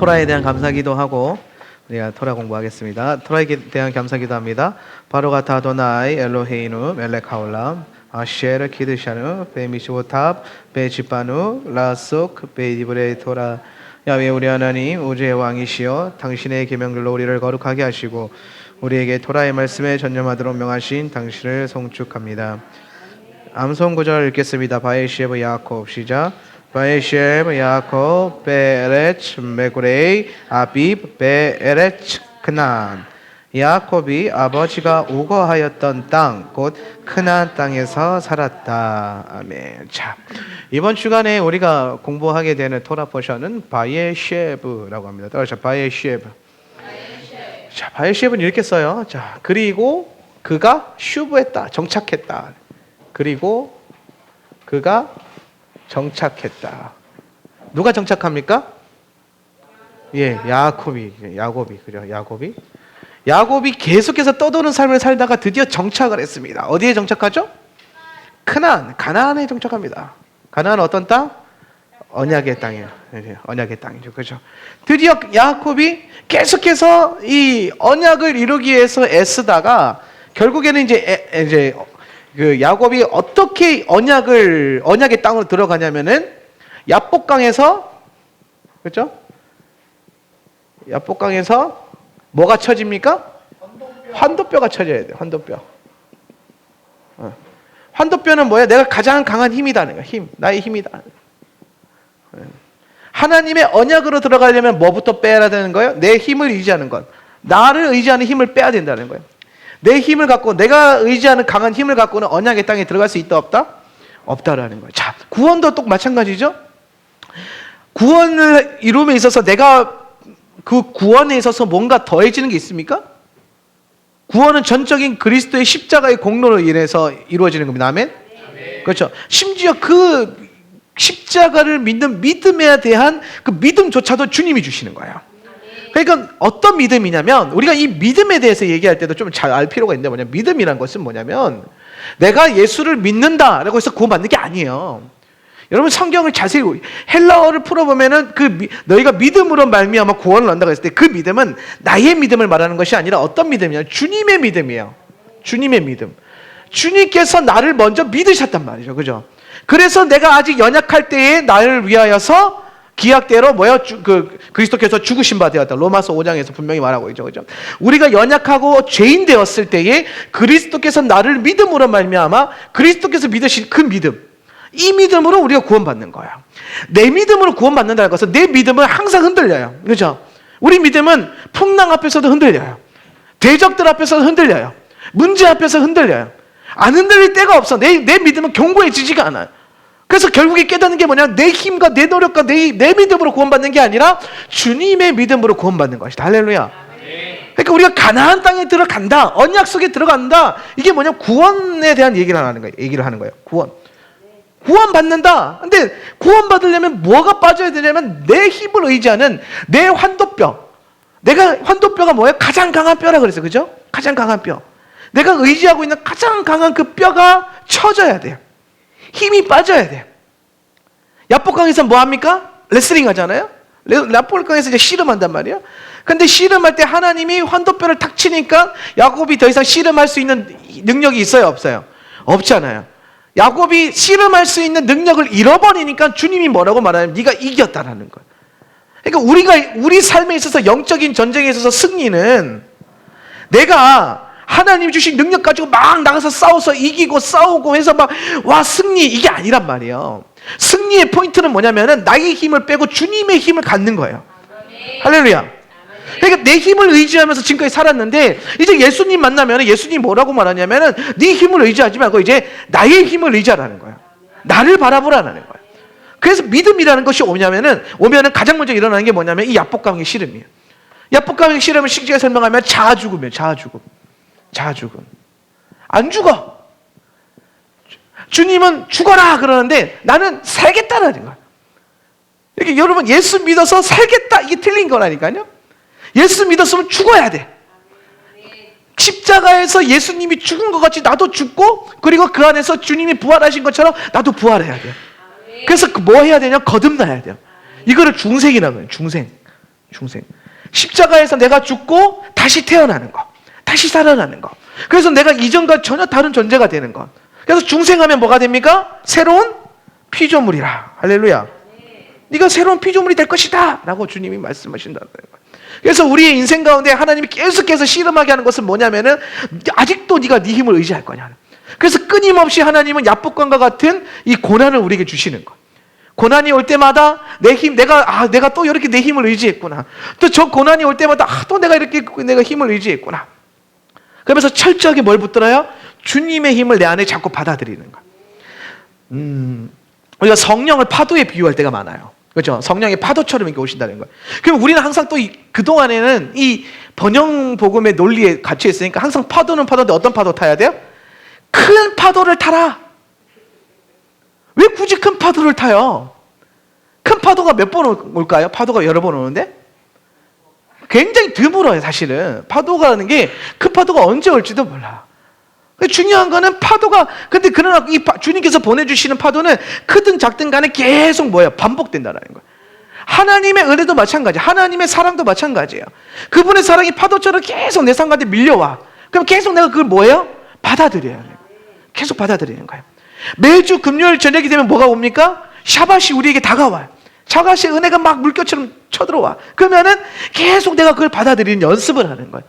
토라에 대한 감사기도 하고 우리가 토라 공부하겠습니다. 토라에 대한 감사기도 합니다. 바로가타 아도나이 엘로헤이누 멜렉하올람 아셰르 키드샤누 베미시오탑 베지파누 라속 베이디브레 토라. 야훼 우리 하나님 우주의 왕이시여 당신의 계명들로 우리를 거룩하게 하시고 우리에게 토라의 말씀에 전념하도록 명하신 당신을 송축합니다. 암송 구절 읽겠습니다. 바에시에브 야콥 시작. 바에시에브 야콥 베에레츠 메구레이 아빕 베에레츠 크난. 야콥이 아버지가 우거하였던 땅 곧 크난 땅에서 살았다. 아멘. 자, 이번 주간에 우리가 공부하게 되는 토라 포션은 바에시에브라고 합니다. 따라서 바에시에브. 자, 바에시에브는 이렇게 써요. 자, 그리고 그가 슈브했다, 정착했다. 그리고 그가 정착했다. 누가 정착합니까? 예, 야곱이, 그죠? 야곱이 계속해서 떠도는 삶을 살다가 드디어 정착을 했습니다. 어디에 정착하죠? 가나안에 정착합니다. 가나안은 어떤 땅? 언약의 땅이에요. 언약의 땅이죠, 그죠? 드디어 야곱이 계속해서 이 언약을 이루기 위해서 애쓰다가 결국에는 이제 그 야곱이 어떻게 언약의 땅으로 들어가냐면은 야복강에서, 그렇죠? 야복강에서 뭐가 쳐집니까? 환도뼈가 쳐져야 돼요. 환도뼈. 환도뼈는 뭐야? 내가 가장 강한 힘이다는 거야. 나의 힘이다. 하나님의 언약으로 들어가려면 뭐부터 빼야 되는 거예요? 내 힘을 의지하는 것. 나를 의지하는 힘을 빼야 된다는 거예요. 내 힘을 갖고, 내가 의지하는 강한 힘을 갖고는 언약의 땅에 들어갈 수 있다 없다? 없다라는 거예요. 자, 구원도 또 마찬가지죠. 구원을 이룸에 있어서 내가 그 구원에 있어서 뭔가 더해지는 게 있습니까? 구원은 전적인 그리스도의 십자가의 공로로 인해서 이루어지는 겁니다. 아멘? 그렇죠. 심지어 그 십자가를 믿는 믿음에 대한 그 믿음조차도 주님이 주시는 거예요. 그러니까 어떤 믿음이냐면, 우리가 이 믿음에 대해서 얘기할 때도 좀 잘 알 필요가 있는데, 믿음이란 것은 뭐냐면 내가 예수를 믿는다라고 해서 구원받는 게 아니에요. 여러분 성경을 자세히 헬라어를 풀어보면은 너희가 믿음으로 말미암아 구원을 얻는다고 했을 때 그 믿음은 나의 믿음을 말하는 것이 아니라 어떤 믿음이냐? 주님의 믿음이에요. 주님의 믿음. 주님께서 나를 먼저 믿으셨단 말이죠, 그죠? 그래서 내가 아직 연약할 때에 나를 위하여서 기약대로 그리스도께서 죽으신 바 되었다. 로마서 5장에서 분명히 말하고 있죠, 그죠? 우리가 연약하고 죄인 되었을 때에 그리스도께서 나를 믿음으로 말미암아 그리스도께서 믿으신 그 믿음, 이 믿음으로 우리가 구원받는 거야. 내 믿음으로 구원받는다는 것은 내 믿음은 항상 흔들려요, 그죠? 우리 믿음은 풍랑 앞에서도 흔들려요. 대적들 앞에서도 흔들려요. 문제 앞에서 흔들려요. 안 흔들릴 때가 없어. 내 믿음은 견고해지지가 않아요. 그래서 결국에 깨닫는 게 뭐냐? 내 힘과 내 노력과 내 믿음으로 구원받는 게 아니라 주님의 믿음으로 구원받는 것이다. 할렐루야. 그러니까 우리가 가나안 땅에 들어간다, 언약 속에 들어간다, 이게 뭐냐? 구원에 대한 얘기를 하는 거예요. 구원받는다. 근데 구원받으려면 뭐가 빠져야 되냐면 내 힘을 의지하는 내 환도뼈. 환도뼈가 뭐예요? 가장 강한 뼈라 그랬어요, 그죠? 가장 강한 뼈. 내가 의지하고 있는 가장 강한 그 뼈가 쳐져야 돼요. 힘이 빠져야 돼요. 야복강에서 뭐 합니까? 레슬링 하잖아요. 야복강에서 이제 씨름한단 말이에요. 근데 씨름할 때 하나님이 환도뼈를 탁 치니까 야곱이 더 이상 씨름할 수 있는 능력이 있어요, 없어요? 없잖아요. 야곱이 씨름할 수 있는 능력을 잃어버리니까 주님이 뭐라고 말하냐면 네가 이겼다라는 거예요. 그러니까 우리 삶에 있어서 영적인 전쟁에 있어서 승리는 내가 하나님 주신 능력 가지고 막 나가서 싸워서 이기고 싸우고 해서 승리, 이게 아니란 말이에요. 승리의 포인트는 뭐냐면은 나의 힘을 빼고 주님의 힘을 갖는 거예요. 할렐루야. 그러니까 내 힘을 의지하면서 지금까지 살았는데 이제 예수님 만나면 예수님 뭐라고 말하냐면은 네 힘을 의지하지 말고 이제 나의 힘을 의지하라는 거예요. 나를 바라보라는 거예요. 그래서 믿음이라는 것이 오면은 가장 먼저 일어나는 게 뭐냐면 이 야복강의 씨름이에요. 야복강의 씨름을 쉽게 설명하면 자아죽음이에요. 자아죽음. 안 죽어. 주님은 죽어라 그러는데 나는 살겠다라는 거야. 이렇게 여러분 예수 믿어서 살겠다, 이게 틀린 거라니까요. 예수 믿었으면 죽어야 돼. 십자가에서 예수님이 죽은 것 같이 나도 죽고, 그리고 그 안에서 주님이 부활하신 것처럼 나도 부활해야 돼. 그래서 뭐 해야 되냐? 거듭나야 돼요. 이거를 중생이라고 해요. 중생. 중생. 십자가에서 내가 죽고 다시 태어나는 거, 다시 살아나는 거. 그래서 내가 이전과 전혀 다른 존재가 되는 것. 그래서 중생하면 뭐가 됩니까? 새로운 피조물이라. 할렐루야. 네가 새로운 피조물이 될 것이다 라고 주님이 말씀하신다는 거예요. 그래서 우리의 인생 가운데 하나님이 계속해서 씨름하게 하는 것은 뭐냐면은 아직도 네가 네 힘을 의지할 거냐. 그래서 끊임없이 하나님은 야복강과 같은 이 고난을 우리에게 주시는 거예요. 고난이 올 때마다 내가 또 이렇게 내 힘을 의지했구나. 또 저 고난이 올 때마다 또 내가 이렇게 내가 힘을 의지했구나. 그러면서 철저하게 뭘 붙들어요? 주님의 힘을 내 안에 자꾸 받아들이는 거예요. 우리가 성령을 파도에 비유할 때가 많아요. 그렇죠? 성령의 파도처럼 이렇게 오신다는 거예요. 그럼 우리는 항상 또 그동안에는 이 번영복음의 논리에 갇혀 있으니까 항상 파도는 파도인데 어떤 파도 타야 돼요? 큰 파도를 타라. 왜 굳이 큰 파도를 타요? 큰 파도가 몇 번 올까요? 파도가 여러 번 오는데? 굉장히 드물어요, 사실은. 파도가 하는 게 큰 파도가 언제 올지도 몰라. 중요한 거는 파도가, 근데 그러나 주님께서 보내주시는 파도는 크든 작든 간에 계속 뭐예요? 반복된다는 거예요. 하나님의 은혜도 마찬가지, 하나님의 사랑도 마찬가지예요. 그분의 사랑이 파도처럼 계속 내 삶 가운데 밀려와. 그럼 계속 내가 그걸 뭐예요? 받아들여야 돼요. 계속 받아들이는 거예요. 매주 금요일 저녁이 되면 뭐가 옵니까? 샤밧이 우리에게 다가와요. 샤밧의 은혜가 막 물결처럼 쳐들어와. 그러면은 계속 내가 그걸 받아들이는 연습을 하는 거예요.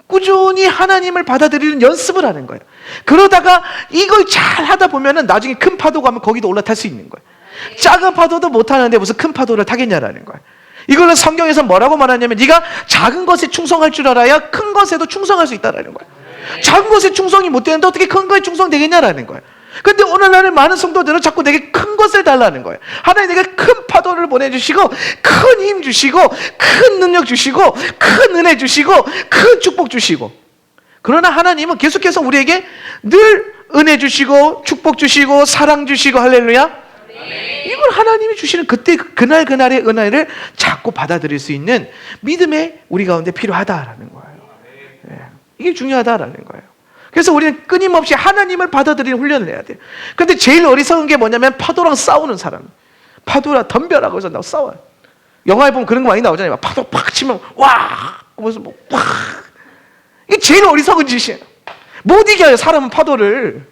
꾸준히 하나님을 받아들이는 연습을 하는 거예요. 그러다가 이걸 잘 하다 보면은 나중에 큰 파도가 오면 거기도 올라탈 수 있는 거예요. 작은 파도도 못 하는데 무슨 큰 파도를 타겠냐라는 거예요. 이거는 성경에서 뭐라고 말하냐면 네가 작은 것에 충성할 줄 알아야 큰 것에도 충성할 수 있다라는 거예요. 작은 것에 충성이 못 되는데 어떻게 큰 거에 충성되겠냐라는 거예요. 근데 오늘날의 많은 성도들은 자꾸 내게 큰 것을 달라는 거예요. 하나님 내게 큰 파도를 보내주시고 큰 힘 주시고 큰 능력 주시고 큰 은혜 주시고 큰 축복 주시고. 그러나 하나님은 계속해서 우리에게 늘 은혜 주시고 축복 주시고 사랑 주시고 할렐루야. 이걸 하나님이 주시는 그때 그날의 은혜를 자꾸 받아들일 수 있는 믿음의 우리 가운데 필요하다라는 거예요. 이게 중요하다라는 거예요. 그래서 우리는 끊임없이 하나님을 받아들이는 훈련을 해야 돼요. 근데 제일 어리석은 게 뭐냐면 파도랑 싸우는 사람. 파도랑 덤벼라고 해서 나 싸워요. 영화에 보면 그런 거 많이 나오잖아요. 파도 팍 치면 와! 그러면서 뭐 와! 이게 제일 어리석은 짓이에요. 못 이겨요, 사람은 파도를.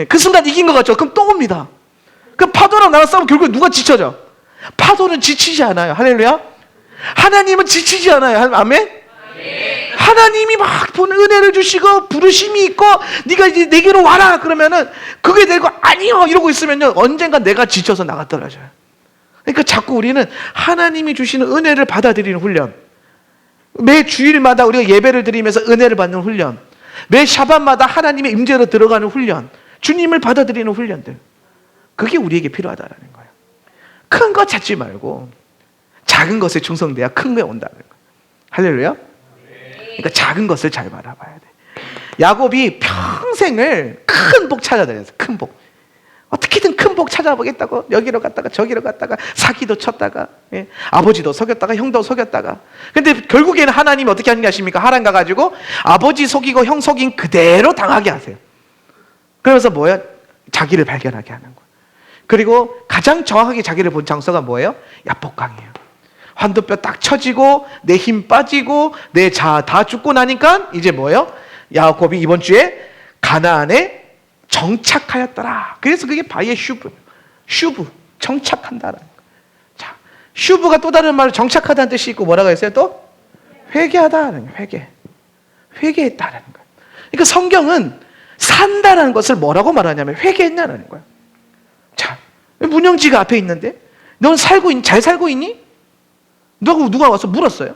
그 순간 이긴 것 같죠? 그럼 또 옵니다. 그 파도랑 나랑 싸우면 결국 누가 지쳐져? 파도는 지치지 않아요. 할렐루야. 하나님은 지치지 않아요. 아멘. 하나님이 막 보는 은혜를 주시고 부르심이 있고 네가 이제 내게로 와라 그러면은 그게 되고 아니요 이러고 있으면요 언젠가 내가 지쳐서 나가 떨어져요. 그러니까 자꾸 우리는 하나님이 주시는 은혜를 받아들이는 훈련, 매 주일마다 우리가 예배를 드리면서 은혜를 받는 훈련, 매 샤밧마다 하나님의 임재로 들어가는 훈련, 주님을 받아들이는 훈련들, 그게 우리에게 필요하다는 거예요. 큰 것 찾지 말고 작은 것에 충성돼야 큰 게 온다는 거예요. 할렐루야. 그러니까 작은 것을 잘 바라봐야 돼. 야곱이 평생을 큰 복 찾아다녔어. 큰 복. 어떻게든 큰 복 찾아보겠다고 여기로 갔다가 저기로 갔다가 사기도 쳤다가 아버지도 속였다가 형도 속였다가. 근데 결국에는 하나님이 어떻게 하는 게 아십니까? 하란 가가지고 아버지 속이고 형 속인 그대로 당하게 하세요. 그러면서 뭐야? 자기를 발견하게 하는 거예요. 그리고 가장 정확하게 자기를 본 장소가 뭐예요? 야복강이에요. 환도뼈 딱 쳐지고 내 힘 빠지고 내 자 다 죽고 나니까 이제 뭐예요? 야곱이 이번 주에 가나안에 정착하였더라. 그래서 그게 바이의 슈브 정착한다라는 거예요. 자, 슈브가 또 다른 말로 정착하다는 뜻이 있고 뭐라고 했어요? 또 회개하다는 거예요. 회개했다라는 거예요. 그러니까 성경은 산다라는 것을 뭐라고 말하냐면 회개했냐라는 거예요. 자, 문영지가 앞에 있는데 넌 잘 살고 있니? 누가 와서 물었어요.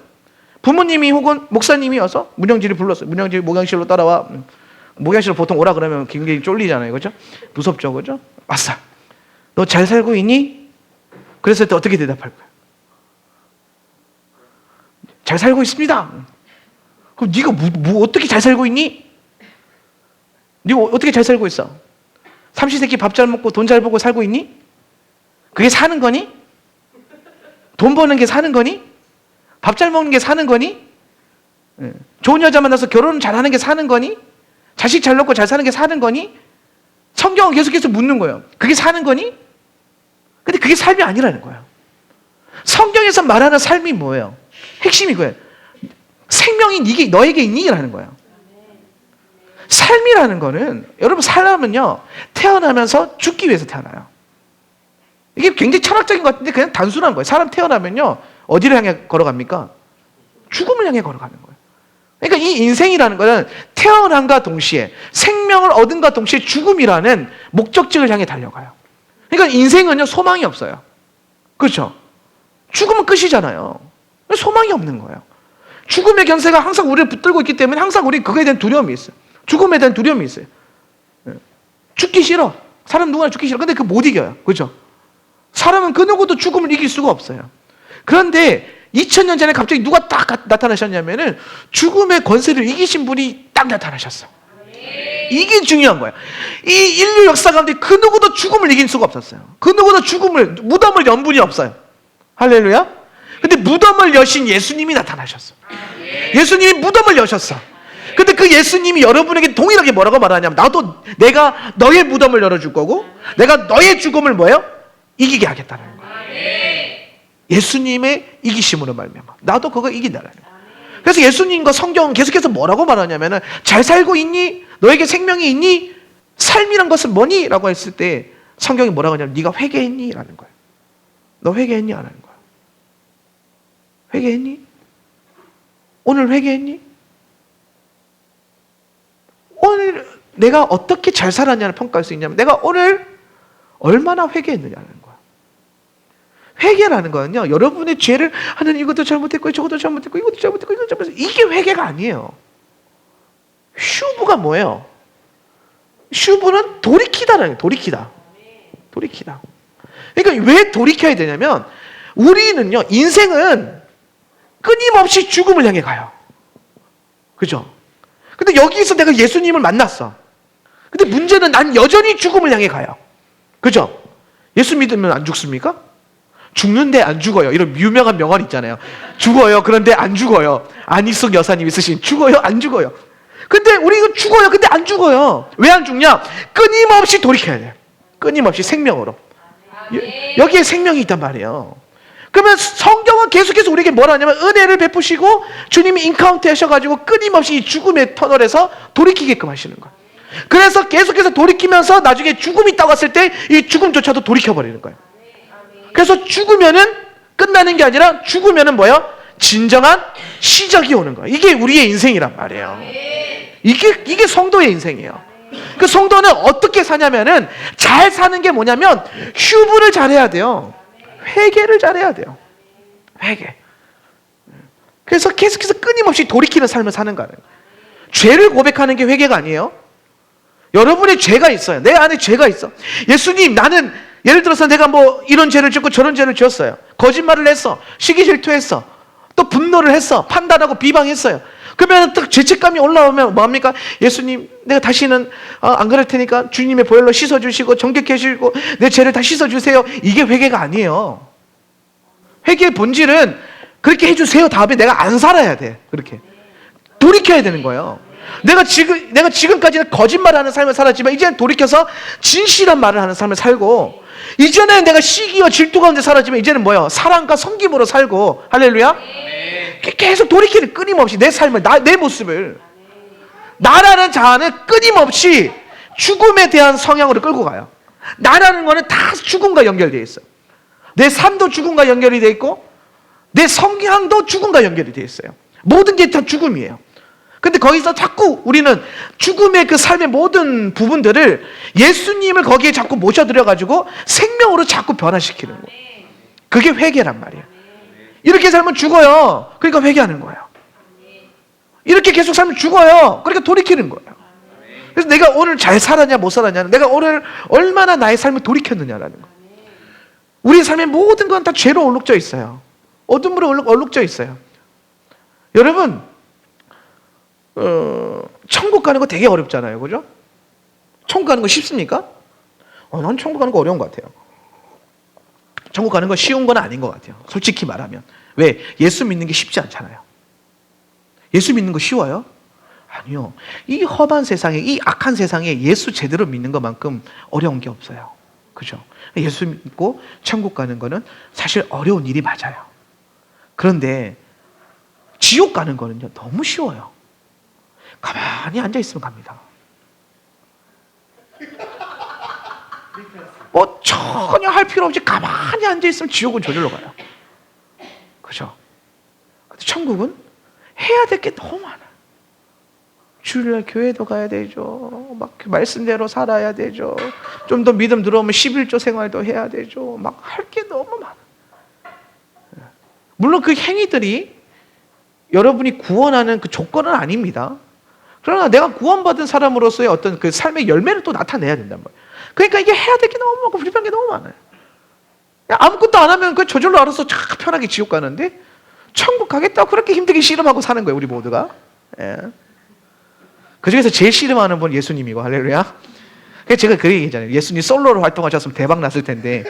부모님이 혹은 목사님이 와서 문영지를 불렀어요. 문영지 목양실로 따라와. 목양실로 보통 오라 그러면 굉장히 쫄리잖아요. 그죠? 무섭죠. 그죠? 왔어. 너 잘 살고 있니? 그랬을 때 어떻게 대답할 거야? 잘 살고 있습니다. 그럼 네가 어떻게 잘 살고 있니? 네가 어떻게 잘 살고 있어? 삼시세끼 밥 잘 먹고 돈 잘 벌고 살고 있니? 그게 사는 거니? 돈 버는 게 사는 거니? 밥 잘 먹는 게 사는 거니? 좋은 여자 만나서 결혼 잘하는 게 사는 거니? 자식 잘 낳고 잘 사는 게 사는 거니? 성경은 계속해서 묻는 거예요. 그게 사는 거니? 근데 그게 삶이 아니라는 거예요. 성경에서 말하는 삶이 뭐예요? 핵심이 그거예요. 생명이 너에게 있니? 라는 거예요. 삶이라는 거는, 여러분, 사람은요, 태어나면서 죽기 위해서 태어나요. 이게 굉장히 철학적인 것 같은데 그냥 단순한 거예요. 사람 태어나면요, 어디를 향해 걸어갑니까? 죽음을 향해 걸어가는 거예요. 그러니까 이 인생이라는 거는 태어남과 동시에, 생명을 얻음과 동시에 죽음이라는 목적지를 향해 달려가요. 그러니까 인생은요, 소망이 없어요. 그렇죠? 죽으면 끝이잖아요. 소망이 없는 거예요. 죽음의 견세가 항상 우리를 붙들고 있기 때문에 항상 우리 그거에 대한 두려움이 있어요. 죽음에 대한 두려움이 있어요. 죽기 싫어. 사람 누구나 죽기 싫어. 근데 그거 못 이겨요. 그렇죠? 사람은 그 누구도 죽음을 이길 수가 없어요. 그런데 2000년 전에 갑자기 누가 딱 나타나셨냐면은 죽음의 권세를 이기신 분이 딱 나타나셨어. 이게 중요한 거야. 이 인류 역사 가운데 그 누구도 죽음을 이길 수가 없었어요. 그 누구도 무덤을 연 분이 없어요. 할렐루야. 근데 무덤을 여신 예수님이 나타나셨어. 예수님이 무덤을 여셨어. 근데 그 예수님이 여러분에게 동일하게 뭐라고 말하냐면, 내가 너의 무덤을 열어줄 거고 내가 너의 죽음을 뭐예요? 이기게 하겠다는 거예요. 예수님의 이기심으로 말미암아 나도 그거 이긴다는 거예요. 그래서 예수님과 성경은 계속해서 뭐라고 말하냐면은, 잘 살고 있니? 너에게 생명이 있니? 삶이란 것은 뭐니? 라고 했을 때 성경이 뭐라고 하냐면, 네가 회개했니? 라는 거예요. 너 회개했니? 안 하는 거예요. 회개했니? 오늘 회개했니? 오늘 내가 어떻게 잘 살았냐를 평가할 수 있냐면, 내가 오늘 얼마나 회개했느냐는 거야. 회개라는 거는요, 여러분의 죄를, 하나님 이것도 잘못했고 저것도 잘못했고 이것도 잘못했고 이것도 잘못했고, 이게 회개가 아니에요. 슈브가 뭐예요? 슈브는 돌이키다라는 거예요. 돌이키다. 그러니까 왜 돌이켜야 되냐면, 우리는요, 인생은 끊임없이 죽음을 향해 가요. 그죠? 근데 여기서 내가 예수님을 만났어. 근데 문제는 난 여전히 죽음을 향해 가요. 그죠? 예수 믿으면 안 죽습니까? 죽는데 안 죽어요. 이런 유명한 명언 있잖아요. 죽어요. 그런데 안 죽어요. 안희숙 여사님이 쓰신 죽어요. 안 죽어요. 근데 우리 이거 죽어요. 근데 안 죽어요. 왜 안 죽냐? 끊임없이 돌이켜야 돼요. 끊임없이 생명으로. 여기에 생명이 있단 말이에요. 그러면 성경은 계속해서 우리에게 뭐라 하냐면, 은혜를 베푸시고 주님이 인카운트 하셔가지고 끊임없이 이 죽음의 터널에서 돌이키게끔 하시는 거예요. 그래서 계속해서 돌이키면서 나중에 죽음이 따왔을 때 이 죽음조차도 돌이켜버리는 거예요. 그래서 죽으면은 끝나는 게 아니라, 죽으면은 뭐예요? 진정한 시작이 오는 거예요. 이게 우리의 인생이란 말이에요. 이게 성도의 인생이에요. 그 성도는 어떻게 사냐면은, 잘 사는 게 뭐냐면 휴브를 잘해야 돼요. 회개를 잘해야 돼요. 회개. 그래서 계속해서 끊임없이 돌이키는 삶을 사는 거예요. 죄를 고백하는 게 회개가 아니에요. 여러분의 죄가 있어요. 내 안에 죄가 있어. 예수님, 나는 예를 들어서 내가 뭐 이런 죄를 짓고 저런 죄를 지었어요. 거짓말을 했어. 시기 질투했어. 또 분노를 했어. 판단하고 비방했어요. 그러면 딱 죄책감이 올라오면 뭐합니까? 예수님, 내가 다시는 안 그럴 테니까 주님의 보혈로 씻어주시고 정결케 해주시고 내 죄를 다 씻어주세요. 이게 회개가 아니에요. 회개의 본질은 그렇게 해주세요 다음에 내가 안 살아야 돼. 그렇게 돌이켜야 되는 거예요. 내가 지금까지는 거짓말하는 삶을 살았지만, 이제는 돌이켜서 진실한 말을 하는 삶을 살고, 이전에는 내가 시기와 질투 가운데 살았지만 이제는 뭐예요? 사랑과 섬김으로 살고. 할렐루야. 계속 돌이키는, 끊임없이 내 삶을, 내 모습을, 나라는 자아는 끊임없이 죽음에 대한 성향으로 끌고 가요. 나라는 거는 다 죽음과 연결되어 있어요. 내 삶도 죽음과 연결이 되어 있고 내 성향도 죽음과 연결이 되어 있어요. 모든 게 다 죽음이에요. 근데 거기서 자꾸 우리는 죽음의 그 삶의 모든 부분들을 예수님을 거기에 자꾸 모셔들여가지고 생명으로 자꾸 변화시키는 거예요. 그게 회개란 말이에요. 이렇게 살면 죽어요. 그러니까 회개하는 거예요. 이렇게 계속 살면 죽어요. 그러니까 돌이키는 거예요. 그래서 내가 오늘 잘 살았냐 못 살았냐는, 내가 오늘 얼마나 나의 삶을 돌이켰느냐라는 거예요. 우리의 삶의 모든 건 다 죄로 얼룩져 있어요. 어둠으로 얼룩져 있어요. 여러분, 천국 가는 거 되게 어렵잖아요. 그죠? 천국 가는 거 쉽습니까? 난 천국 가는 거 어려운 것 같아요. 천국 가는 거 쉬운 건 아닌 것 같아요. 솔직히 말하면. 왜? 예수 믿는 게 쉽지 않잖아요. 예수 믿는 거 쉬워요? 아니요. 이 험한 세상에, 이 악한 세상에 예수 제대로 믿는 것만큼 어려운 게 없어요. 그죠? 예수 믿고 천국 가는 거는 사실 어려운 일이 맞아요. 그런데 지옥 가는 거는요, 너무 쉬워요. 가만히 앉아있으면 갑니다. 뭐 전혀 할 필요 없이 가만히 앉아있으면 지옥은 저절로 가요. 그죠? 근데 천국은 해야 될 게 너무 많아요. 주일날 교회도 가야 되죠. 막 말씀대로 살아야 되죠. 좀 더 믿음 들어오면 11조 생활도 해야 되죠. 막 할 게 너무 많아요. 물론 그 행위들이 여러분이 구원하는 그 조건은 아닙니다. 그러나 내가 구원받은 사람으로서의 어떤 그 삶의 열매를 또 나타내야 된단 말이에요. 그러니까 이게 해야 될 게 너무 많고 불편한 게 너무 많아요. 아무것도 안 하면 그 저절로 알아서 쫙 편하게 지옥 가는데 천국 가겠다고 그렇게 힘들게 씨름하고 사는 거예요, 우리 모두가. 예. 그 중에서 제일 씨름하는 분은 예수님이고, 할렐루야. 그래서 제가 그 얘기잖아요. 예수님 솔로로 활동하셨으면 대박 났을 텐데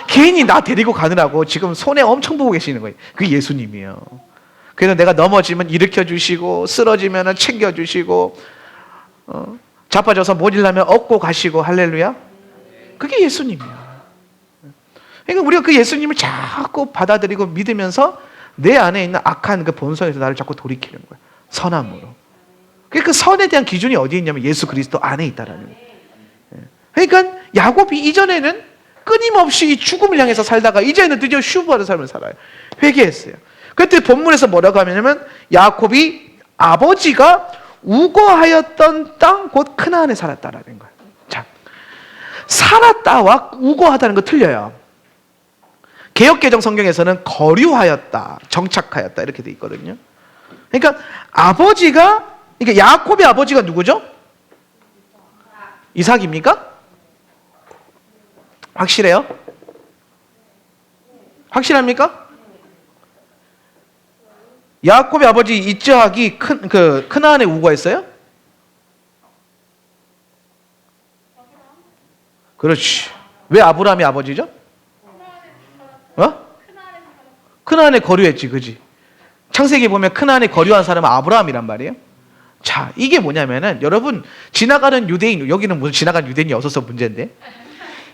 괜히 나 데리고 가느라고 지금 손에 엄청 보고 계시는 거예요. 그게 예수님이에요. 그래서 내가 넘어지면 일으켜 주시고, 쓰러지면 챙겨 주시고, 자빠져서 못 일나면 업고 가시고, 할렐루야. 그게 예수님이에요. 그러니까 우리가 그 예수님을 자꾸 받아들이고 믿으면서 내 안에 있는 악한 그 본성에서 나를 자꾸 돌이키는 거예요. 선함으로. 그 선에 대한 기준이 어디에 있냐면 예수 그리스도 안에 있다라는 거예요. 그러니까 야곱이 이전에는 끊임없이 죽음을 향해서 살다가 이제는 드디어 슈브하는 삶을 살아요. 회개했어요. 그때 본문에서 뭐라고 하냐면 야곱이 아버지가 우거하였던 땅 곧 크나안에 살았다라는 거예요. 자, 살았다와 우거하다는 거 틀려요. 개역개정 성경에서는 거류하였다, 정착하였다 이렇게 돼 있거든요. 그러니까 그러니까 야곱의 아버지가 누구죠? 이삭입니까? 확실해요? 확실합니까? 야곱의 아버지 이스하기 크나안에 우거했어요? 그렇지. 왜 아브라함이 아버지죠? 크나안에 거류했지, 그지? 창세기 보면 크나안에 거류한 사람은 아브라함이란 말이에요. 자, 이게 뭐냐면은 여러분 지나가는 유대인, 여기는 무슨 지나가는 유대인이 없어서 문제인데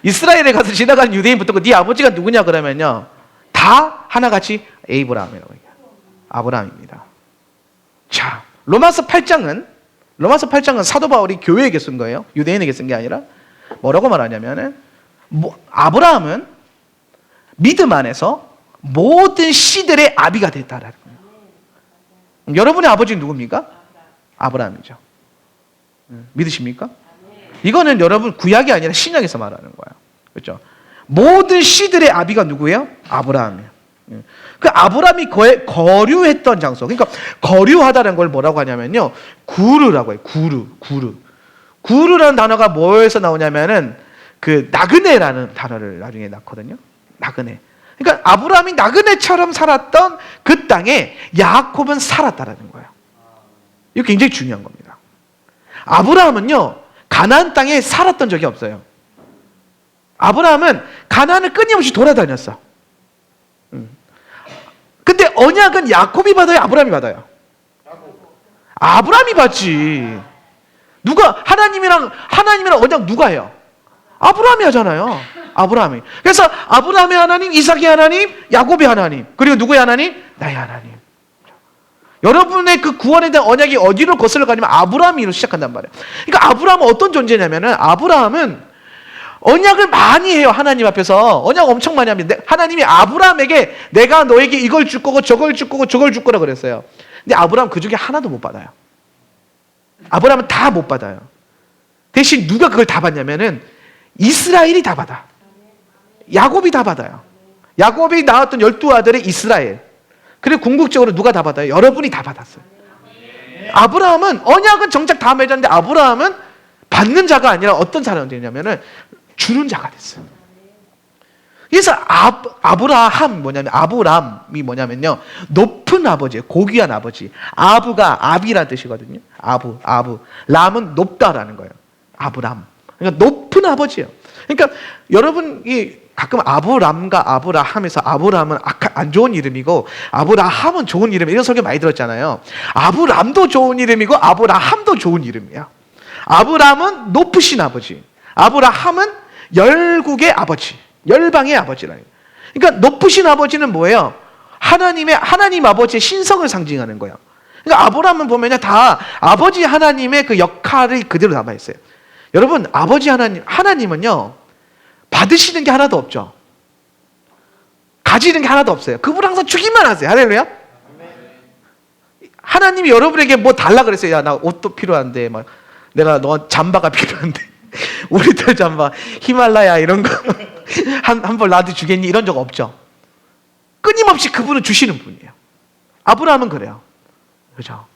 이스라엘에 가서 지나가는 유대인 붙들고 네 아버지가 누구냐 그러면요 다 하나같이 에이브라함이라고 얘기해요. 아브라함입니다. 자, 로마서 8장은 사도 바울이 교회에게 쓴 거예요. 유대인에게 쓴 게 아니라 뭐라고 말하냐면은 아브라함은 믿음 안에서 모든 씨들의 아비가 됐다라는 거예요. 여러분의 아버지는 누굽니까? 아브라함이죠. 믿으십니까? 이거는 여러분 구약이 아니라 신약에서 말하는 거예요. 그렇죠? 모든 씨들의 아비가 누구예요? 아브라함이에요. 그 아브라함이 거류했던 장소. 그러니까 거류하다는 걸 뭐라고 하냐면요. 구르라고 해요. 구르. 구르라는 단어가 뭐에서 나오냐면은 그 나그네라는 단어를 나중에 낳거든요. 나그네. 그러니까 아브라함이 나그네처럼 살았던 그 땅에 야곱은 살았다라는 거예요. 이거 굉장히 중요한 겁니다. 아브라함은요, 가나안 땅에 살았던 적이 없어요. 아브라함은 가나안을 끊임없이 돌아다녔어. 근데 언약은 야곱이 받아요, 아브라함이 받아요? 아브라함이 받지. 하나님이랑 언약 누가 해요? 아브라함이 하잖아요. 아브라함이. 그래서 아브라함의 하나님, 이삭의 하나님, 야곱의 하나님, 그리고 누구의 하나님? 나의 하나님. 여러분의 그 구원에 대한 언약이 어디로 거슬러 가냐면 아브라함으로 시작한단 말이에요. 그러니까 아브라함은 어떤 존재냐면은 아브라함은 언약을 많이 해요. 하나님 앞에서 언약 엄청 많이 합니다. 하나님이 아브라함에게 내가 너에게 이걸 줄 거고 저걸 줄 거고 저걸 줄 거라 그랬어요. 근데 아브라함 그 중에 하나도 못 받아요. 아브라함은 다 못 받아요. 대신 누가 그걸 다 받냐면은 이스라엘이 다 받아. 야곱이 다 받아요. 야곱이 낳았던 12아들의 이스라엘. 그리고 궁극적으로 누가 다 받아요? 여러분이 다 받았어요. 아브라함은 언약은 정작 다 맺었는데 아브라함은 받는 자가 아니라 어떤 사람이 되냐면은 주는 자가 됐어요. 그래서 아브람이 뭐냐면요 높은 아버지예요. 고귀한 아버지. 아비라는 뜻이거든요. 아부. 람은 높다라는 거예요. 아브람. 그러니까 높은 아버지예요. 그러니까 여러분이 가끔 아브람과 아브라함에서 아브람은 안 좋은 이름이고 아브라함은 좋은 이름, 이런 설교 많이 들었잖아요. 아브람도 좋은 이름이고 아브라함도 좋은 이름이야. 아브람은 높으신 아버지, 아브라함은 열국의 아버지, 열방의 아버지라는. 그러니까 높으신 아버지는 뭐예요? 하나님 아버지의 신성을 상징하는 거예요. 그러니까 아브라함은 보면요, 다 아버지 하나님의 그 역할이 그대로 남아 있어요. 여러분, 아버지 하나님은요, 받으시는 게 하나도 없죠. 가지는 게 하나도 없어요. 그분 항상 주기만 하세요. 할렐루야. 하나님이 여러분에게 뭐 달라 그랬어요. 야, 나 옷도 필요한데, 막 내가 너 잠바가 필요한데, 우리들 잠바 히말라야 이런 거 한 벌 나도 주겠니? 이런 적 없죠. 끊임없이 그분은 주시는 분이에요. 아브라함은 그래요. 그죠?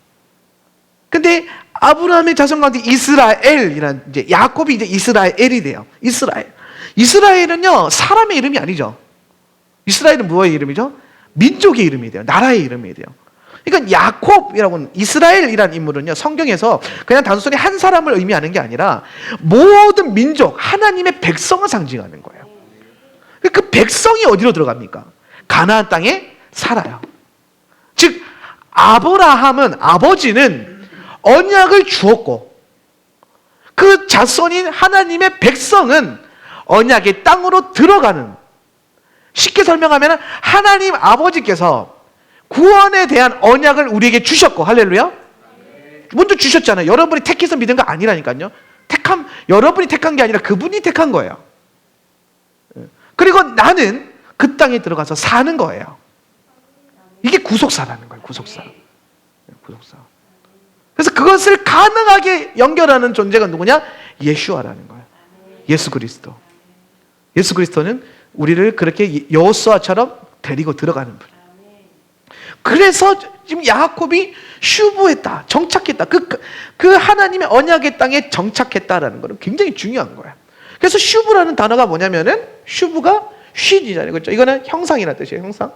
근데 아브라함의 자손 가운데 이스라엘이란, 이제 야곱이 이제 이스라엘이 돼요. 이스라엘은요, 사람의 이름이 아니죠. 이스라엘은 뭐의 이름이죠? 민족의 이름이 돼요. 나라의 이름이 돼요. 그러니까 야곱이라고는, 이스라엘이라는 인물은요, 성경에서 그냥 단순히 한 사람을 의미하는 게 아니라 모든 민족, 하나님의 백성을 상징하는 거예요. 그 백성이 어디로 들어갑니까? 가나안 땅에 살아요. 즉 아브라함은, 아버지는 언약을 주었고, 그 자손인 하나님의 백성은 언약의 땅으로 들어가는, 쉽게 설명하면 하나님 아버지께서 구원에 대한 언약을 우리에게 주셨고, 할렐루야. 먼저 주셨잖아요. 여러분이 택해서 믿은 거 아니라니까요. 여러분이 택한 게 아니라 그분이 택한 거예요. 그리고 나는 그 땅에 들어가서 사는 거예요. 이게 구속사라는 거예요. 구속사. 그래서 그것을 가능하게 연결하는 존재가 누구냐? 예슈아라는 거예요. 예수 그리스도. 예수 그리스도는 우리를 그렇게 여호수아처럼 데리고 들어가는 분. 그래서 지금 야곱이 슈브했다, 정착했다. 그 하나님의 언약의 땅에 정착했다라는 거는 굉장히 중요한 거예요. 그래서 슈브라는 단어가 뭐냐면은, 슈브가 쉿이잖아요. 그렇죠? 이거는 형상이라는 뜻이에요. 형상.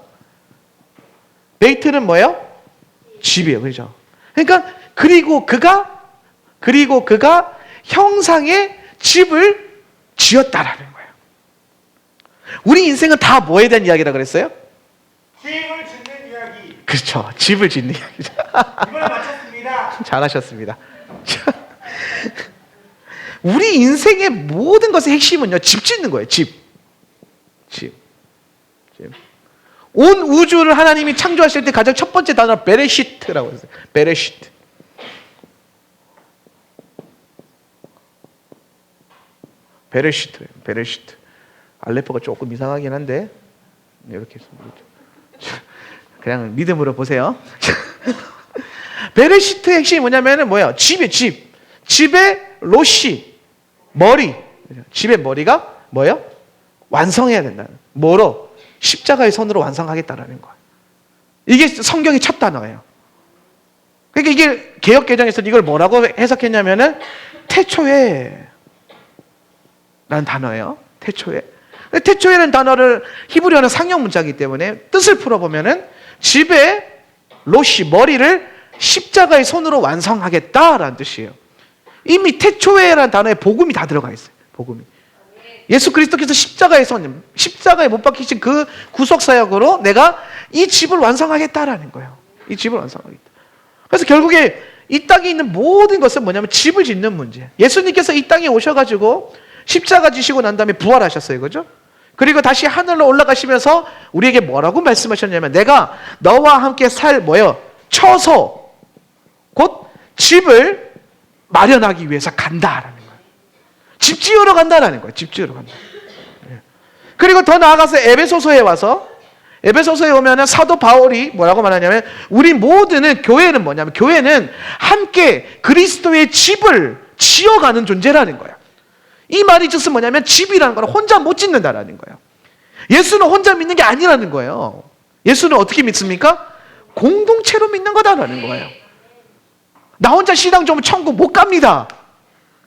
베이트는 뭐예요? 집이에요. 그렇죠? 그러니까 그리고 그가 형상의 집을 지었다라는 거예요. 우리 인생은 다 뭐에 대한 이야기라 그랬어요? 집을 짓는 이야기. 그렇죠. 집을 짓는 이야기죠. 이걸 맞췄습니다. 잘하셨습니다. 우리 인생의 모든 것의 핵심은요, 집 짓는 거예요. 집. 온 우주를 하나님이 창조하실 때 가장 첫 번째 단어가 베레시트라고 했어요. 베레시트. 알레포가 조금 이상하긴 한데 이렇게 그냥 믿음으로 보세요. 베레시트의 핵심이 뭐냐면은 뭐예요? 집이에요. 집의 로시, 머리. 집의 머리가 뭐예요? 완성해야 된다는. 뭐로? 십자가의 손으로 완성하겠다라는 거예요. 이게 성경의 첫 단어예요. 그러니까 이게 개역개정에서 이걸 뭐라고 해석했냐면은 태초에 라는 단어예요. 태초에라는 단어를 히브리어는 상형 문자이기 때문에 뜻을 풀어보면은 집의 로시, 머리를 십자가의 손으로 완성하겠다라는 뜻이에요. 이미 태초에라는 단어에 복음이 다 들어가 있어요. 복음이. 예수 그리스도께서 십자가에 못 박히신 그 구속사역으로 내가 이 집을 완성하겠다라는 거예요. 이 집을 완성하겠다. 그래서 결국에 이 땅에 있는 모든 것은 뭐냐면 집을 짓는 문제. 예수님께서 이 땅에 오셔가지고 십자가 지시고 난 다음에 부활하셨어요. 그죠? 그리고 다시 하늘로 올라가시면서 우리에게 뭐라고 말씀하셨냐면, 내가 너와 함께 살 처소, 곧 집을 마련하기 위해서 간다라는 거예요. 집 지으러 간다라는 거예요. 집 지으러 간다. 그리고 더 나아가서 에베소서에 오면은 사도 바울이 뭐라고 말하냐면, 우리 모두는, 교회는 뭐냐면, 교회는 함께 그리스도의 집을 지어가는 존재라는 거예요. 이 말이 즉是뭐냐면, 집이라는 건 혼자 못 짓는다라는 거예요. 예수는 혼자 믿는 게 아니라는 거예요. 예수는 어떻게 믿습니까? 공동체로 믿는 거다라는 거예요. 나 혼자 신앙 좀 천국 못 갑니다.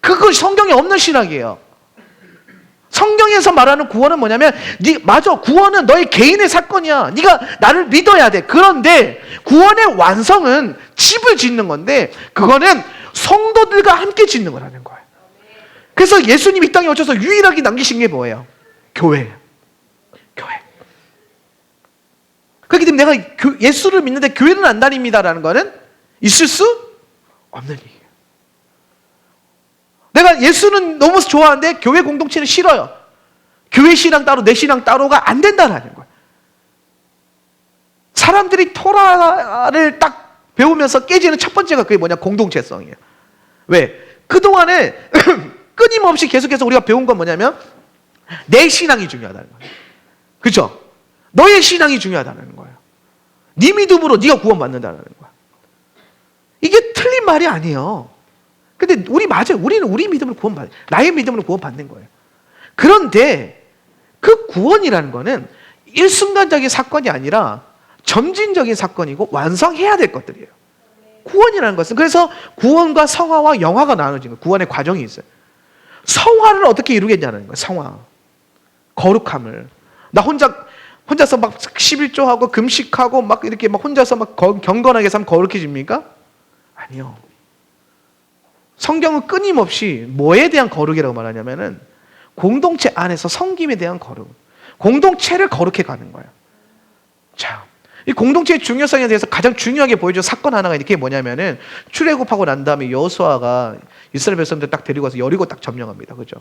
그거 성경에 없는 신앙이에요. 성경에서 말하는 구원은 뭐냐면, 맞아, 구원은 너의 개인의 사건이야. 네가 나를 믿어야 돼. 그런데 구원의 완성은 집을 짓는 건데, 그거는 성도들과 함께 짓는 거라는 거예요. 그래서 예수님 이 땅에 오셔서 유일하게 남기신 게 뭐예요? 교회예요. 교회. 그렇기 때문에 내가 예수를 믿는데 교회는 안 다닙니다라는 거는 있을 수 없는 얘기예요. 내가 예수는 너무 좋아하는데 교회 공동체는 싫어요. 교회 신앙 따로 내 신앙 따로가 안 된다라는 거예요. 사람들이 토라를 딱 배우면서 깨지는 첫 번째가 그게 뭐냐? 공동체성이에요. 왜? 그동안에 끊임없이 계속해서 우리가 배운 건 뭐냐면 내 신앙이 중요하다는 거예요. 그렇죠? 너의 신앙이 중요하다는 거예요. 네 믿음으로 네가 구원받는다는 거예요. 이게 틀린 말이 아니에요. 근데 맞아요. 우리는 우리 믿음으로 구원받는, 나의 믿음으로 구원받는 거예요. 그런데 그 구원이라는 거는 일순간적인 사건이 아니라 점진적인 사건이고 완성해야 될 것들이에요. 구원이라는 것은, 그래서 구원과 성화와 영화가 나눠진 거예요. 구원의 과정이 있어요. 성화를 어떻게 이루겠냐는 거예요. 성화. 거룩함을. 나 혼자서 막 11조하고 금식하고 막 이렇게 막 혼자서 막 경건하게 살면 거룩해집니까? 아니요. 성경은 끊임없이 뭐에 대한 거룩이라고 말하냐면은 공동체 안에서 섬김에 대한 거룩. 공동체를 거룩해 가는 거예요. 자, 이 공동체의 중요성에 대해서 가장 중요하게 보여준 사건 하나가 이렇게 뭐냐면은 출애굽하고 난 다음에 여호수아가 이스라엘 백성들 딱 데리고 와서 여리고 딱 점령합니다. 그죠?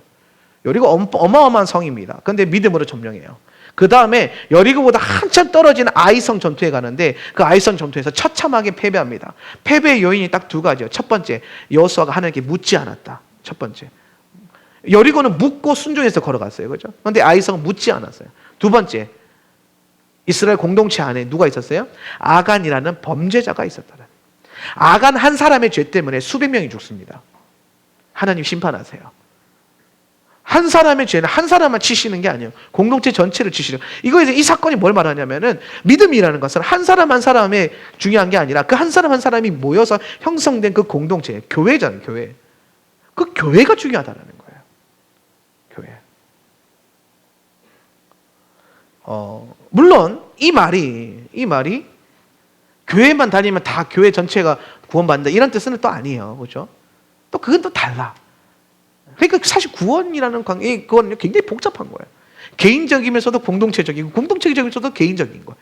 여리고 어마어마한 성입니다. 근데 믿음으로 점령해요. 그 다음에 여리고보다 한참 떨어진 아이성 전투에 가는데 그 아이성 전투에서 처참하게 패배합니다. 패배의 요인이 딱 두 가지요. 첫 번째, 여호수아가 하나님께 묻지 않았다. 첫 번째. 여리고는 묻고 순종해서 걸어갔어요. 그죠? 그런데 아이성은 묻지 않았어요. 두 번째, 이스라엘 공동체 안에 누가 있었어요? 아간이라는 범죄자가 있었다. 아간 한 사람의 죄 때문에 수백 명이 죽습니다. 하나님 심판하세요. 한 사람의 죄는 한 사람만 치시는 게 아니에요. 공동체 전체를 치시는. 이거에서 이 사건이 뭘 말하냐면은 믿음이라는 것은 한 사람 한 사람의 중요한 게 아니라 그 한 사람 한 사람이 모여서 형성된 그 공동체, 교회잖아요. 교회. 그 교회가 중요하다는 거예요. 교회. 물론 이 말이 교회만 다니면 다 교회 전체가 구원받는다 이런 뜻은 또 아니에요. 그렇죠? 또 그건 또 달라. 그러니까 사실 구원이라는 관계, 그건 굉장히 복잡한 거예요. 개인적이면서도 공동체적이고, 공동체적이면서도 개인적인 거예요.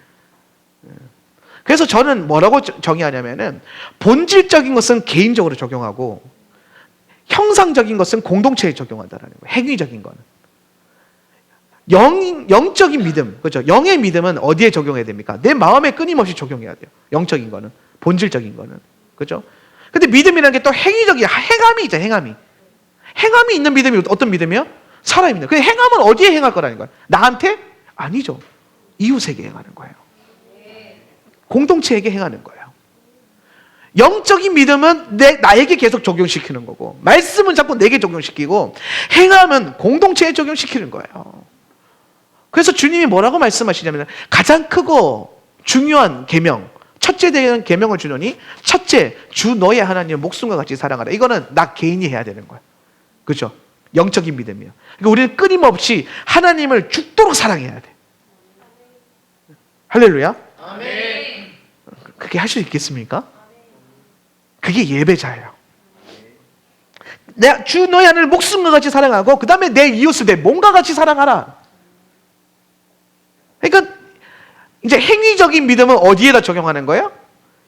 그래서 저는 뭐라고 정의하냐면은, 본질적인 것은 개인적으로 적용하고, 형상적인 것은 공동체에 적용한다는 거예요. 행위적인 거는. 영적인 믿음, 그렇죠? 영의 믿음은 어디에 적용해야 됩니까? 내 마음에 끊임없이 적용해야 돼요. 영적인 거는, 본질적인 거는, 그렇죠? 근데 믿음이라는 게 또 행위적이야. 행함이 있죠, 행함이. 행함이 있는 믿음이 어떤 믿음이요? 살아있는 믿음. 그 행함은 어디에 행할 거라는 거예요? 나한테? 아니죠. 이웃에게 행하는 거예요. 공동체에게 행하는 거예요. 영적인 믿음은 나에게 계속 적용시키는 거고, 말씀은 자꾸 내게 적용시키고, 행함은 공동체에 적용시키는 거예요. 그래서 주님이 뭐라고 말씀하시냐면, 가장 크고 중요한 계명, 첫째 되는 계명을 주노니, 첫째, 주 너의 하나님을 목숨과 같이 사랑하라. 이거는 나 개인이 해야 되는 거예요. 그렇죠? 영적인 믿음이에요. 그러니까 우리는 끊임없이 하나님을 죽도록 사랑해야 돼. 할렐루야. 아멘. 그게 할 수 있겠습니까? 그게 예배자예요. 내가 주 너의 하나님을 목숨과 같이 사랑하고 그 다음에 내 이웃을 내 몸과 같이 사랑하라. 그러니까 이제 행위적인 믿음은 어디에다 적용하는 거예요?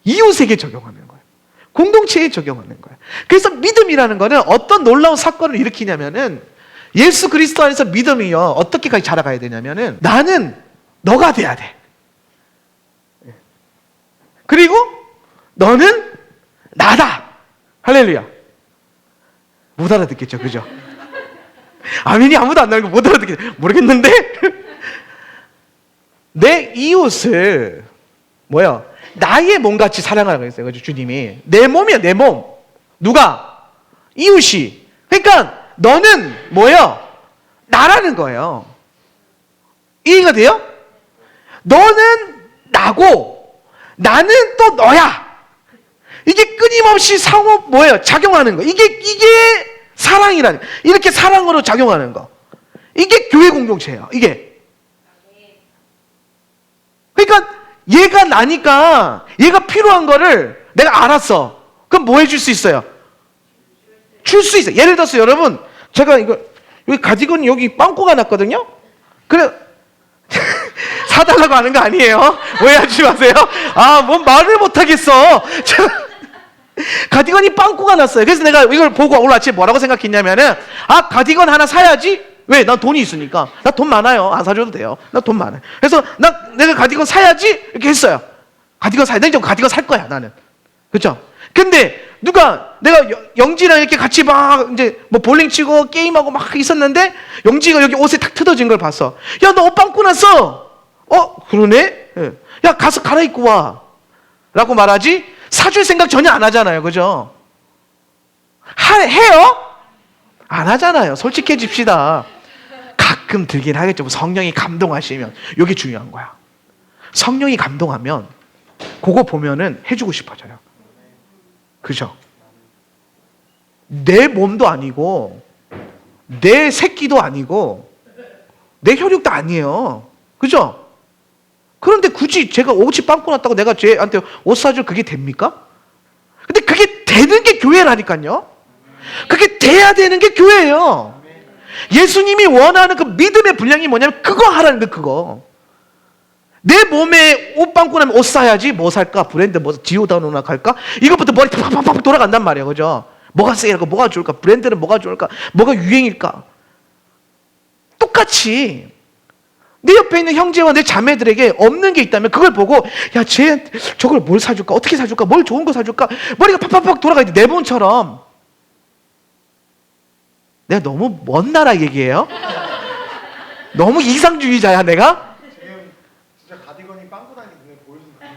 이웃에게 적용하는 거예요. 공동체에 적용하는 거예요. 그래서 믿음이라는 거는 어떤 놀라운 사건을 일으키냐면은 예수 그리스도 안에서 믿음이요 어떻게까지 자라가야 되냐면은 나는 너가 돼야 돼. 그리고 너는 나다. 할렐루야. 못 알아듣겠죠, 그죠? 아멘이 아무도 안 나오고 못 알아듣겠죠. 모르겠는데 내 이웃을 나의 몸같이 사랑하라고 했어요. 그죠? 주님이. 내 몸이야, 내 몸. 누가? 이웃이. 그러니까 너는 나라는 거예요. 이해가 돼요? 너는 나고 나는 또 너야. 이게 끊임없이 상호 작용하는 거. 이게 사랑이라는 거. 이렇게 사랑으로 작용하는 거. 이게 교회 공동체예요. 이게. 그러니까 얘가 나니까 얘가 필요한 거를 내가 알았어. 그럼 뭐 해줄 수 있어요? 줄 수 있어요. 예를 들어서 여러분, 제가 여기 가디건 여기 빵꾸가 났거든요. 그래 사달라고 하는 거 아니에요. 오해하지 마세요. 뭔 말을 못 하겠어. 가디건이 빵꾸가 났어요. 그래서 내가 이걸 보고 오늘 아침에 뭐라고 생각했냐면은 가디건 하나 사야지. 왜? 난 돈이 있으니까. 나 돈 많아요. 안 사줘도 돼요. 나 돈 많아요. 그래서 내가 가디건 사야지 이렇게 했어요. 가디건 사야 돼. 가디건 살 거야, 나는. 그죠? 근데 내가 영지랑 이렇게 같이 막 이제 뭐 볼링 치고 게임하고 막 있었는데 영지가 여기 옷에 탁 뜯어진 걸 봤어. 야, 너 옷 빵꾸 났어. 그러네? 예. 야, 가서 갈아입고 와. 라고 말하지? 사줄 생각 전혀 안 하잖아요. 그죠? 해요? 안 하잖아요. 솔직해집시다. 가끔 들긴 하겠죠. 성령이 감동하시면. 이게 중요한 거야. 성령이 감동하면 그거 보면은 해주고 싶어져요. 그죠? 내 몸도 아니고 내 새끼도 아니고 내 혈육도 아니에요. 그죠? 그런데 굳이 제가 옷이 빵꾸 났다고 내가 쟤한테 옷 사줄 그게 됩니까? 근데 그게 되는 게 교회라니까요. 그게 돼야 되는 게 교회예요. 예수님이 원하는 그 믿음의 분량이 뭐냐면 그거 하라는 거. 그거. 내 몸에 옷 빵꾸 나면 옷 사야지. 뭐 살까? 브랜드 뭐 지오다노나 갈까? 이것부터 머리 팍팍팍 돌아간단 말이에요. 그죠? 뭐가 세일할까? 뭐가 좋을까? 브랜드는 뭐가 좋을까? 뭐가 유행일까? 똑같이 내 옆에 있는 형제와 내 자매들에게 없는 게 있다면 그걸 보고 야, 쟤 저걸 뭘 사줄까? 어떻게 사줄까? 뭘 좋은 거 사줄까? 머리가 팍팍팍 돌아가야 돼. 내 몸처럼. 내가 너무 먼 나라 얘기해요? 너무 이상주의자야 내가? 지금 진짜 가디건이 빵꾸 다니는 눈에 보여주는 거예요.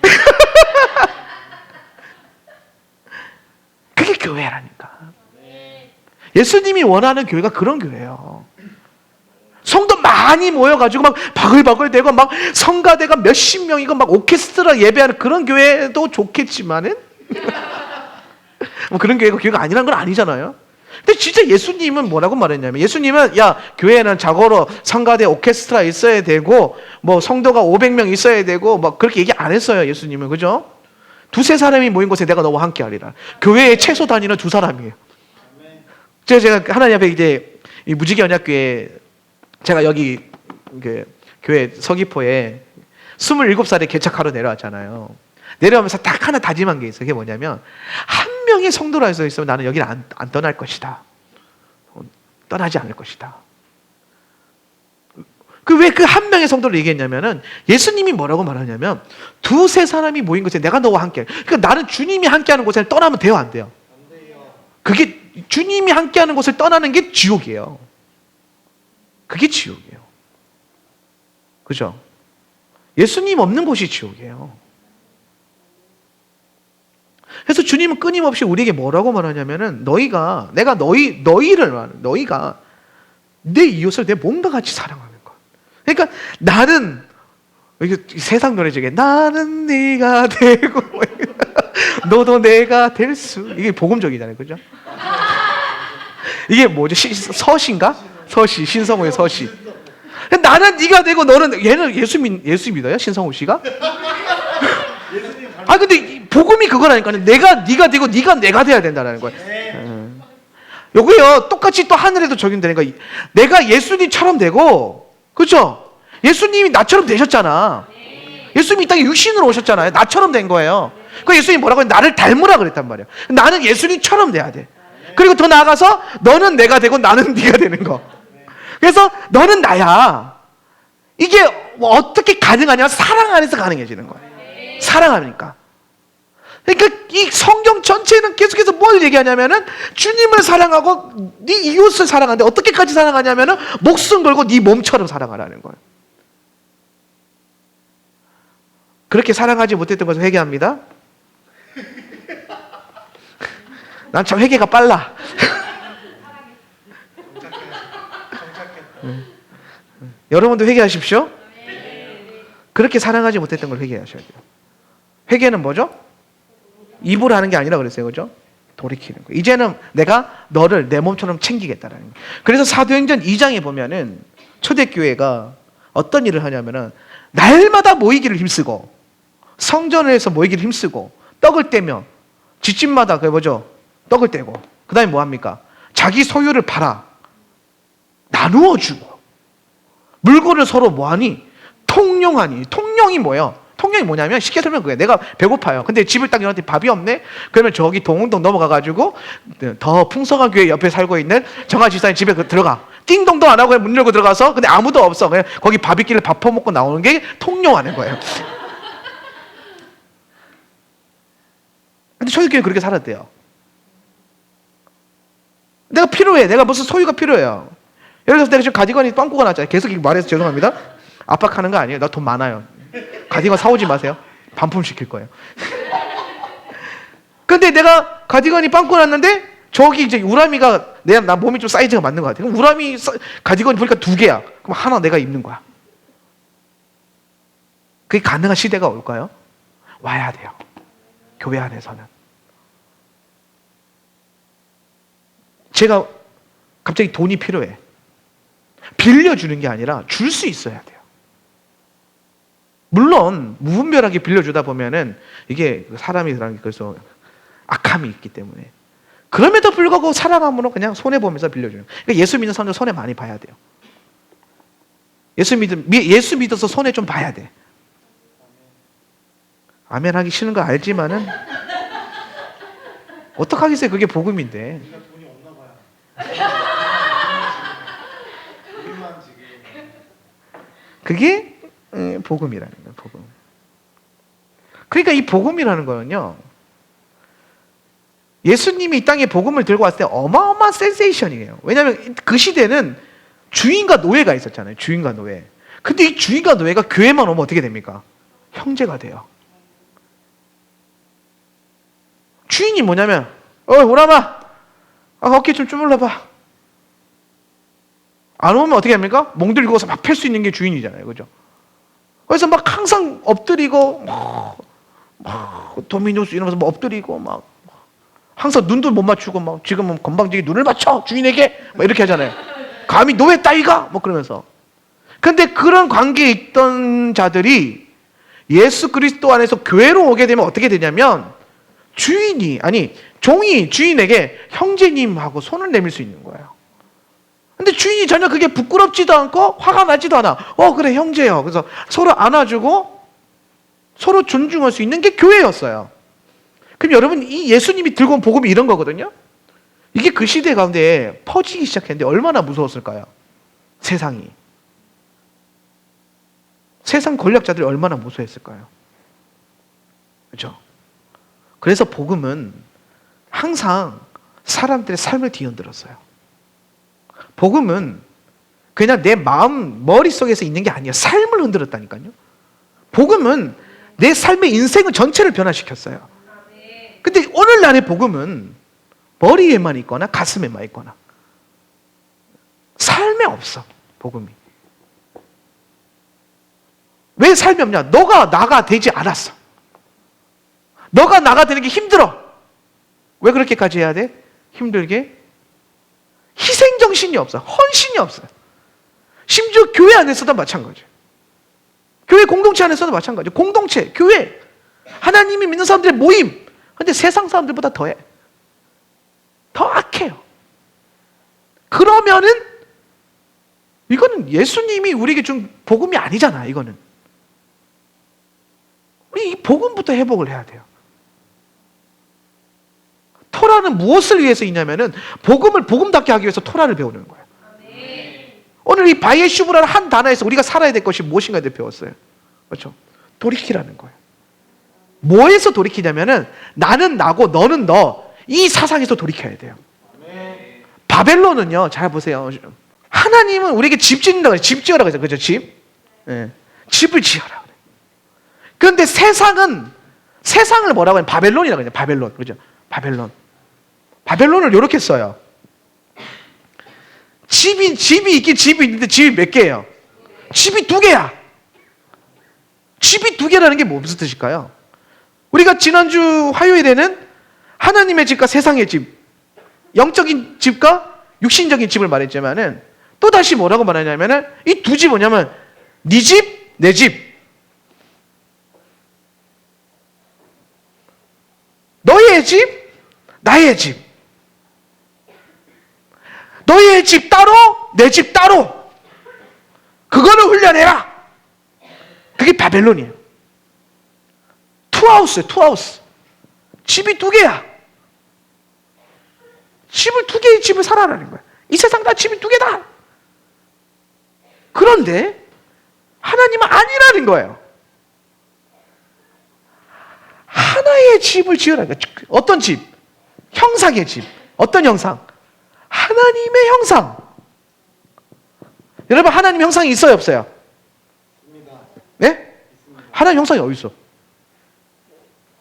그게 교회라니까. 예수님이 원하는 교회가 그런 교회예요. 성도 많이 모여가지고 막 바글바글 대고 막 성가대가 몇십 명이고 막 오케스트라 예배하는 그런 교회도 좋겠지만은 뭐 그런 교회가 아니란 건 아니잖아요. 근데 진짜 예수님은 뭐라고 말했냐면 예수님은 야, 교회는 자고로 성가대 오케스트라 있어야 되고 뭐 성도가 500명 있어야 되고 막 그렇게 얘기 안 했어요. 예수님은. 그죠? 두세 사람이 모인 곳에 내가 너와 함께 하리라. 교회에 최소 단위는 두 사람이에요. 제가 하나님 앞에 이제 이 무지개 언약교회 제가 여기 교회 서귀포에 27살에 개척하러 내려왔잖아요. 내려오면서 딱 하나 다짐한 게 있어요. 그게 뭐냐면 한 명의 성도라 해서 있으면 나는 여기를 안 떠날 것이다. 떠나지 않을 것이다. 왜 그 한 명의 성도를 얘기했냐면은 예수님이 뭐라고 말하냐면 두세 사람이 모인 곳에 내가 너와 함께. 그러니까 나는 주님이 함께하는 곳에 떠나면 돼요, 안 돼요? 그게 주님이 함께하는 곳을 떠나는 게 지옥이에요. 그게 지옥이에요. 그죠? 예수님 없는 곳이 지옥이에요. 그래서 주님은 끊임없이 우리에게 뭐라고 말하냐면은 너희가 내 이웃을 내 몸과 같이 사랑하는 것. 그러니까 나는 이게 세상 노래 중에 나는 네가 되고 너도 내가 될 수 이게 복음적이잖아요, 그죠? 이게 뭐죠? 서시인가? 서시 신성호의 서시. 나는 네가 되고 너는 얘는 예수 믿어요? 신성호 씨가? 근데 복음이 그거라니까. 네가 되고 네가 내가 돼야 된다는 거예요. 요거요 똑같이 또 하늘에도 적용되는 거예요. 내가 예수님처럼 되고, 그렇죠? 예수님이 나처럼 되셨잖아. 예수님이 이 땅에 육신으로 오셨잖아요. 나처럼 된 거예요. 그 예수님이 뭐라고 했는데 나를 닮으라 그랬단 말이에요. 나는 예수님처럼 돼야 돼. 그리고 더 나아가서 너는 내가 되고 나는 네가 되는 거. 그래서 너는 나야. 이게 어떻게 가능하냐면 사랑 안에서 가능해지는 거예요. 사랑하니까. 그러니까 이 성경 전체는 계속해서 뭘 얘기하냐면은 주님을 사랑하고 네 이웃을 사랑하는데 어떻게까지 사랑하냐면은 목숨 걸고 네 몸처럼 사랑하라는 거예요. 그렇게 사랑하지 못했던 것을 회개합니다. 난 참 회개가 빨라. 여러분도 회개하십시오. 그렇게 사랑하지 못했던 걸 회개하셔야 돼요. 회개는 뭐죠? 입으로 하는 게 아니라 그랬어요. 그죠? 돌이키는 거예요. 이제는 내가 너를 내 몸처럼 챙기겠다라는 거예요. 그래서 사도행전 2장에 보면은 초대교회가 어떤 일을 하냐면은 날마다 모이기를 힘쓰고 성전에서 모이기를 힘쓰고 떡을 떼며 집집마다 그 뭐죠? 떡을 떼고 그 다음에 뭐 합니까? 자기 소유를 팔아 나누어 주고 물건을 서로 뭐하니? 통용하니. 통용이 뭐예요? 통용이 뭐냐면 쉽게 설명한 거예요. 내가 배고파요. 근데 집을 딱 열었더니 밥이 없네? 그러면 저기 동웅동 넘어가가지고 더 풍성한 교회 옆에 살고 있는 정아 집사님 집에 들어가. 띵동도 안 하고 그냥 문 열고 들어가서 근데 아무도 없어. 그냥 거기 밥 있길래 밥 퍼먹고 나오는 게 통용하는 거예요. 근데 초대교회는 그렇게 살았대요. 내가 필요해. 내가 무슨 소유가 필요해요. 예를 들어서 내가 지금 가디건이 빵꾸가 났잖아요. 계속 말해서 죄송합니다. 압박하는 거 아니에요. 나 돈 많아요. 가디건 사오지 마세요. 반품 시킬 거예요. 근데 내가 가디건이 빵꾸 났는데 저기 이제 우람이가 나 몸이 좀 사이즈가 맞는 것 같아. 그럼 우람이 가디건이 보니까 2개야. 그럼 하나 내가 입는 거야. 그게 가능한 시대가 올까요? 와야 돼요. 교회 안에서는. 제가 갑자기 돈이 필요해. 빌려주는 게 아니라 줄 수 있어야 돼요. 물론 무분별하게 빌려주다 보면은 이게 사람이랑 그래서 악함이 있기 때문에 그럼에도 불구하고 사랑함으로 그냥 손해 보면서 빌려줘요. 그러니까 예수 믿는 사람들 손해 많이 봐야 돼요. 예수 믿어서 손해 좀 봐야 돼. 아멘 하기 싫은 거 알지만은 어떡하겠어요. 그게 복음인데. 우리가 돈이 없나 봐요. 우리만 지금. 그게 복음이라는 거예요. 복음. 그러니까 이 복음이라는 거는요. 예수님이 이 땅에 복음을 들고 왔을 때 어마어마한 센세이션이에요. 왜냐하면 그 시대는 주인과 노예가 있었잖아요. 주인과 노예. 근데 이 주인과 노예가 교회만 오면 어떻게 됩니까? 형제가 돼요. 주인이 뭐냐면 오라마 어깨 좀 주물러봐. 안 오면 어떻게 합니까? 멍들고서 막 팰 수 있는 게 주인이잖아요. 그죠? 그래서 막 항상 엎드리고 막 도미노스 이러면서 막 엎드리고 막 항상 눈도 못 맞추고 막 지금은 건방지게 눈을 맞춰 주인에게 막 이렇게 하잖아요. 감히 노예 따위가 뭐 그러면서. 근데 그런 관계에 있던 자들이 예수 그리스도 안에서 교회로 오게 되면 어떻게 되냐면 종이 주인에게 형제님하고 손을 내밀 수 있는 거예요. 근데 주인이 전혀 그게 부끄럽지도 않고 화가 나지도 않아. 그래 형제요. 그래서 서로 안아주고 서로 존중할 수 있는 게 교회였어요. 그럼 여러분 이 예수님이 들고 온 복음이 이런 거거든요. 이게 그 시대 가운데 퍼지기 시작했는데 얼마나 무서웠을까요? 세상이. 세상 권력자들이 얼마나 무서워했을까요? 그렇죠? 그래서 복음은 항상 사람들의 삶을 뒤흔들었어요. 복음은 그냥 내 마음, 머릿속에서 있는 게 아니에요. 삶을 흔들었다니까요. 복음은 내 삶의 인생을 전체를 변화시켰어요. 근데 오늘날의 복음은 머리에만 있거나 가슴에만 있거나 삶에 없어. 복음이. 왜 삶이 없냐? 너가 나가 되지 않았어. 너가 나가 되는 게 힘들어. 왜 그렇게까지 해야 돼? 힘들게? 희생정신이 없어. 헌신이 없어요. 심지어 교회 안에서도 마찬가지예요. 교회 공동체 안에서도 마찬가지예요. 공동체, 교회. 하나님이 믿는 사람들의 모임. 근데 세상 사람들보다 더해. 더 악해요. 그러면은 이거는 예수님이 우리에게 준 복음이 아니잖아. 이거는. 우리 이 복음부터 회복을 해야 돼요. 토라는 무엇을 위해서 있냐면은 복음을 복음답게 하기 위해서 토라를 배우는 거예요. 오늘 이 바이에슈브라는 한 단어에서 우리가 살아야 될 것이 무엇인가에 대해 배웠어요. 그렇죠? 돌이키라는 거예요. 뭐에서 돌이키냐면은 나는 나고 너는 너 이 사상에서 돌이켜야 돼요. 바벨론은요. 잘 보세요. 하나님은 우리에게 집 짓는다고 해요. 집 지어라고 해서 그죠? 집. 네. 집을 지어라. 그런데 세상을 뭐라고 해요? 바벨론이라고 해요. 바벨론. 그죠? 바벨론. 바벨론을 이렇게 써요. 집이 있긴 집이 있는데 집이 몇 개예요? 집이 2개야. 집이 2개라는 게 무슨 뜻일까요? 우리가 지난주 화요일에는 하나님의 집과 세상의 집, 영적인 집과 육신적인 집을 말했지만은 또 다시 뭐라고 말하냐면은 이 두 집 뭐냐면 네 집, 내 집. 너의 집, 나의 집. 너의 집 따로, 내 집 따로. 그거를 훈련해라. 그게 바벨론이에요. 투하우스예요, 투하우스. 집이 2개야. 집을 2개의 집을 살아라는 거야. 이 세상 다 집이 2개다. 그런데 하나님은 아니라는 거예요. 하나의 나의 집을 지으라니까. 어떤 집? 형상의 집. 어떤 형상? 하나님의 형상. 여러분, 하나님 형상이 있어요, 없어요? 있습니다. 네? 하나님 형상이 어디 있어?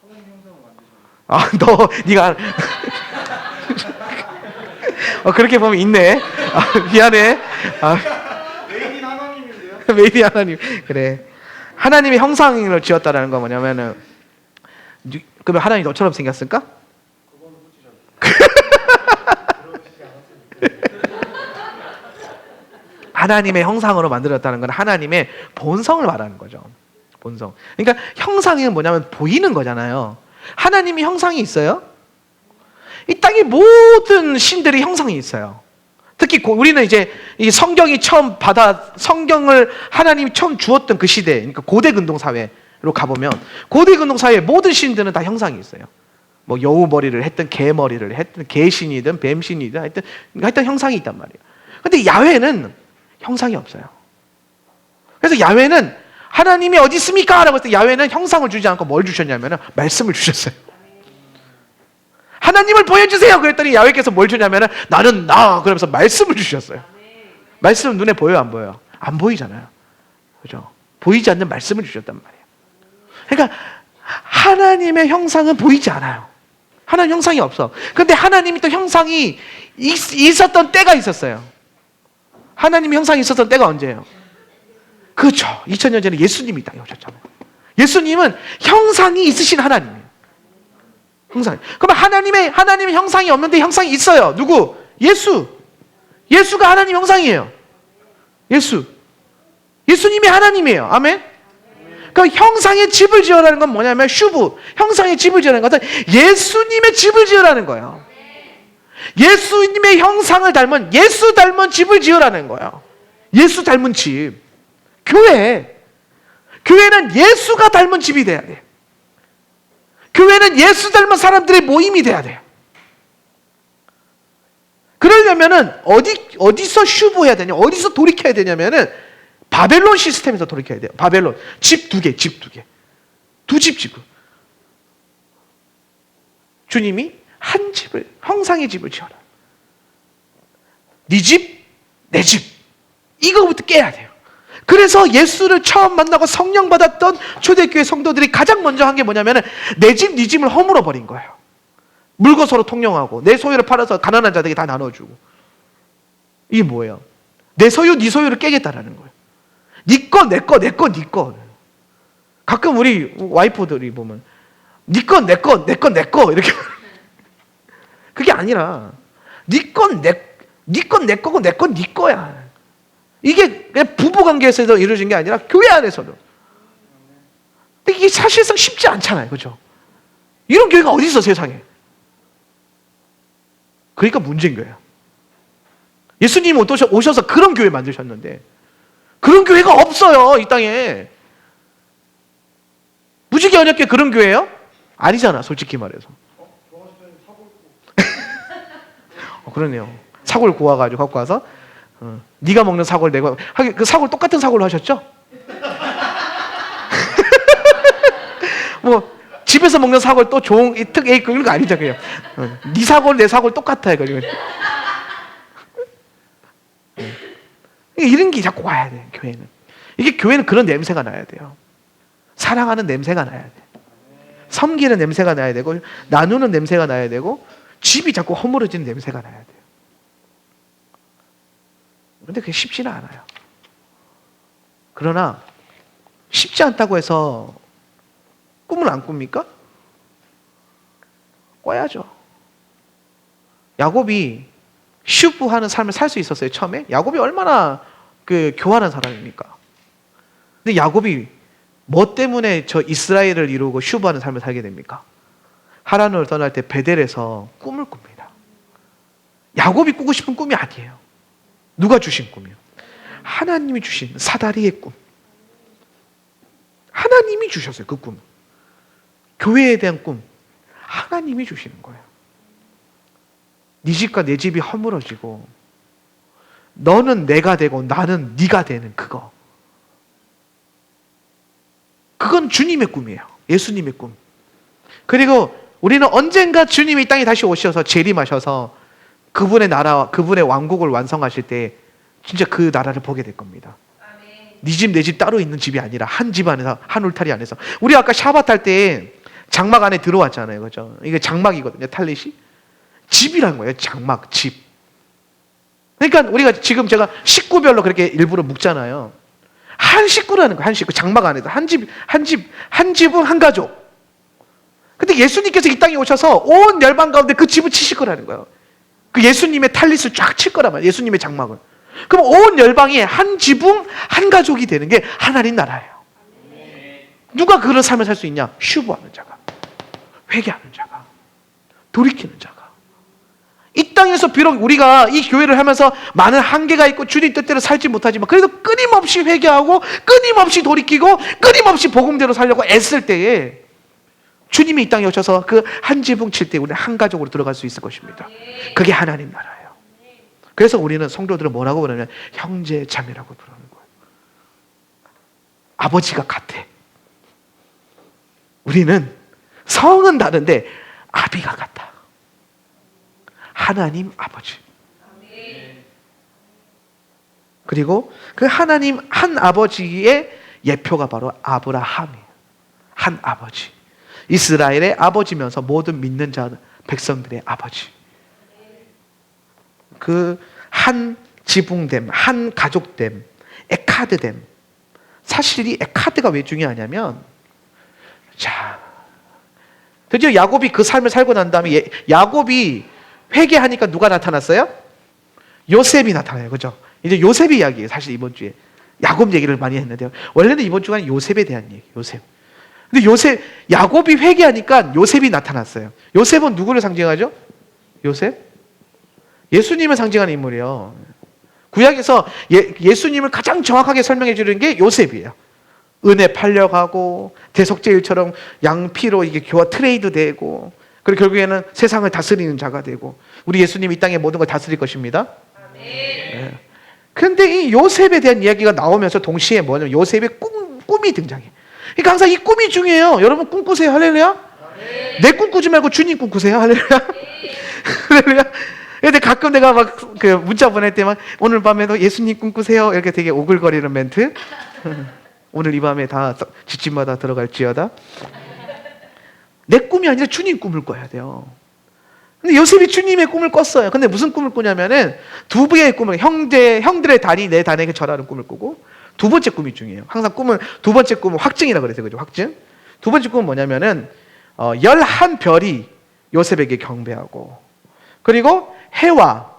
하나님 형상을 만드셨는데. 네가 그렇게 보면 있네. 미안해. 메인인 하나님인데요? 메이비 하나님. 그래. 하나님의 형상을 지었다라는 건 뭐냐면은, 그러면 하나님이 너처럼 생겼을까? 그건 후지죠. 그러시지 않았습니다. 하나님의 형상으로 만들었다는 건 하나님의 본성을 말하는 거죠. 본성. 그러니까 형상이 뭐냐면 보이는 거잖아요. 하나님이 형상이 있어요? 이 땅의 모든 신들이 형상이 있어요. 특히 우리는 이제 이 성경이 처음 성경을 하나님이 처음 주었던 그 시대, 그러니까 고대 근동 사회로 가보면 고대 근동 사회의 모든 신들은 다 형상이 있어요. 뭐 여우 머리를 했든 개 머리를 했든 개신이든 뱀신이든 하여튼 형상이 있단 말이에요. 근데 야훼는 형상이 없어요. 그래서 야훼는 하나님이 어디 있습니까? 라고 했을 때 야훼는 형상을 주지 않고 뭘 주셨냐면 말씀을 주셨어요. 하나님을 보여주세요. 그랬더니 야훼께서 뭘 주냐면 나는 나 그러면서 말씀을 주셨어요. 말씀은 눈에 보여요, 안 보여요? 안 보이잖아요. 그죠? 보이지 않는 말씀을 주셨단 말이에요. 그러니까 하나님의 형상은 보이지 않아요. 하나님 형상이 없어. 근데 하나님이 또 형상이 있었던 때가 있었어요. 하나님의 형상이 있었던 때가 언제예요? 그렇죠. 2000년 전에 예수님이 땅에 오셨잖아요. 예수님은 형상이 있으신 하나님이에요. 형상. 그러면 하나님의 형상이 없는데 형상이 있어요. 누구? 예수. 예수가 하나님 형상이에요. 예수님이 하나님이에요. 아멘. 그 형상의 집을 지으라는 건 뭐냐면 슈브. 형상의 집을 지으라는 것은 예수님의 집을 지으라는 거예요. 예수님의 형상을 닮은 예수 닮은 집을 지으라는 거예요. 예수 닮은 집. 교회는 예수가 닮은 집이 돼야 돼요. 교회는 예수 닮은 사람들의 모임이 돼야 돼요. 그러려면은 어디서 슈브해야 되냐? 어디서 돌이켜야 되냐면은 바벨론 시스템에서 돌이켜야 돼요. 바벨론. 집 두 개. 두 집 지고. 주님이 한 집을, 형상의 집을 지어라. 네 집, 내 집. 이거부터 깨야 돼요. 그래서 예수를 처음 만나고 성령 받았던 초대교회 성도들이 가장 먼저 한 게 뭐냐면은 내 집, 네 집을 허물어 버린 거예요. 물고 서로 통용하고 내 소유를 팔아서 가난한 자들에게 다 나눠주고. 이게 뭐예요? 내 소유, 네 소유를 깨겠다라는 거예요. 네 거, 내 거, 내 거, 네 거. 가끔 우리 와이프들이 보면 네 거, 내 거, 내 거, 내 거 이렇게. 그게 아니라 네 건 내 거고 내 건 네 거야. 이게 그냥 부부 관계에서도 이루어진 게 아니라 교회 안에서도. 근데 이게 사실상 쉽지 않잖아요. 그렇죠? 이런 교회가 어디 있어 세상에. 그러니까 문제인 거예요. 예수님이 오셔서 그런 교회 만드셨는데 그런 교회가 없어요. 이 땅에. 무지개 언약교회 그런 교회예요? 아니잖아. 솔직히 말해서. 좋아하시더니 사골 그러네요. 사골 구워가지고 갖고 와서 네가 먹는 사골 내가 하긴 그 사골 똑같은 사골로 하셨죠? 뭐 집에서 먹는 사골 또 좋은 특 A 그런 거 아니죠 그냥. 네 사골 내 사골 똑같아 그리고 이런 게 자꾸 와야 돼 교회는. 이게 교회는 그런 냄새가 나야 돼요. 사랑하는 냄새가 나야 돼. 섬기는 냄새가 나야 되고 나누는 냄새가 나야 되고 집이 자꾸 허물어지는 냄새가 나야 돼요. 그런데 그게 쉽지는 않아요. 그러나 쉽지 않다고 해서 꿈을 안 꿉니까? 꿔야죠. 야곱이 슈브하는 삶을 살 수 있었어요. 처음에 야곱이 얼마나 교활한 사람입니까? 근데 야곱이 뭐 때문에 저 이스라엘을 이루고 슈브하는 삶을 살게 됩니까? 하란을 떠날 때 베델에서 꿈을 꿉니다. 야곱이 꾸고 싶은 꿈이 아니에요. 누가 주신 꿈이요? 하나님이 주신 사다리의 꿈. 하나님이 주셨어요. 그 꿈. 교회에 대한 꿈. 하나님이 주시는 거예요. 네 집과 내 집이 허물어지고 너는 내가 되고 나는 네가 되는 그거. 그건 주님의 꿈이에요. 예수님의 꿈. 그리고 우리는 언젠가 주님이 이 땅에 다시 오셔서 재림하셔서 그분의 나라와 그분의 왕국을 완성하실 때 진짜 그 나라를 보게 될 겁니다. 네 집 내 집 따로 있는 집이 아니라 한 집 안에서, 한 울타리 안에서. 우리 아까 샤밧 할 때 장막 안에 들어왔잖아요, 그죠? 이게 장막이거든요, 탈릿이. 집이란 거예요, 장막, 집. 그러니까 우리가 지금 제가 식구별로 그렇게 일부러 묶잖아요. 한 식구라는 거예요, 한 식구. 장막 안에서 한 집은 한 가족. 근데 예수님께서 이 땅에 오셔서 온 열방 가운데 그 집을 치실 거라는 거예요. 그 예수님의 탈릿을 쫙 칠 거란 말이에요, 예수님의 장막을. 그럼 온 열방이 한 지붕, 한 가족이 되는 게 하나님 나라예요. 누가 그런 삶을 살 수 있냐? 슈브하는 자가, 회개하는 자가, 돌이키는 자가. 이 땅에서 비록 우리가 이 교회를 하면서 많은 한계가 있고 주님 뜻대로 살지 못하지만 그래도 끊임없이 회개하고 끊임없이 돌이키고 끊임없이 복음대로 살려고 애쓸 때에 주님이 이 땅에 오셔서 그 한 지붕 칠 때 우리는 한 가족으로 들어갈 수 있을 것입니다. 그게 하나님 나라예요. 그래서 우리는 성도들은 뭐라고 부르냐면 형제 자매라고 부르는 거예요. 아버지가 같아. 우리는 성은 다른데 아비가 같다. 하나님 아버지. 그리고 그 하나님 한 아버지의 예표가 바로 아브라함이에요. 한 아버지. 이스라엘의 아버지면서 모든 믿는 자 백성들의 아버지. 그 한 지붕됨, 한 가족됨, 에카드됨. 사실 이 에카드가 왜 중요하냐면, 자, 드디어 야곱이 그 삶을 살고 난 다음에 야곱이 회개하니까 누가 나타났어요? 요셉이 나타나요, 그죠? 이제 요셉 이야기예요, 사실 이번 주에. 야곱 얘기를 많이 했는데요. 원래는 이번 주간 요셉에 대한 얘기, 요셉. 근데 야곱이 회개하니까 요셉이 나타났어요. 요셉은 누구를 상징하죠? 요셉? 예수님을 상징하는 인물이에요. 구약에서 예수님을 가장 정확하게 설명해 주는 게 요셉이에요. 은혜 팔려가고 대속제일처럼 양피로 이게 교화 트레이드 되고, 그리고 결국에는 세상을 다스리는 자가 되고, 우리 예수님이 이 땅에 모든 걸 다스릴 것입니다. 네. 그런데 이 요셉에 대한 이야기가 나오면서 동시에 뭐냐면 요셉의 꿈이 등장해. 그러니까 항상 이 꿈이 중요해요. 여러분 꿈꾸세요. 할렐루야. 내 꿈꾸지 말고 주님 꿈꾸세요. 할렐루야. 할렐루야. 근데 가끔 내가 막 그 문자 보낼 때 막 오늘 밤에도 예수님 꿈꾸세요. 이렇게 되게 오글거리는 멘트. 오늘 이 밤에 다 집집마다 들어갈지어다. 내 꿈이 아니라 주님 꿈을 꿔야 돼요. 근데 요셉이 주님의 꿈을 꿨어요. 근데 무슨 꿈을 꾸냐면은 두 개의 꿈을, 형들의 단이 내 단에게 절하는 꿈을 꾸고, 두 번째 꿈이 중요해요. 항상 두 번째 꿈은 확증이라 그래서 그죠? 확증. 두 번째 꿈은 뭐냐면은 11별이 요셉에게 경배하고, 그리고 해와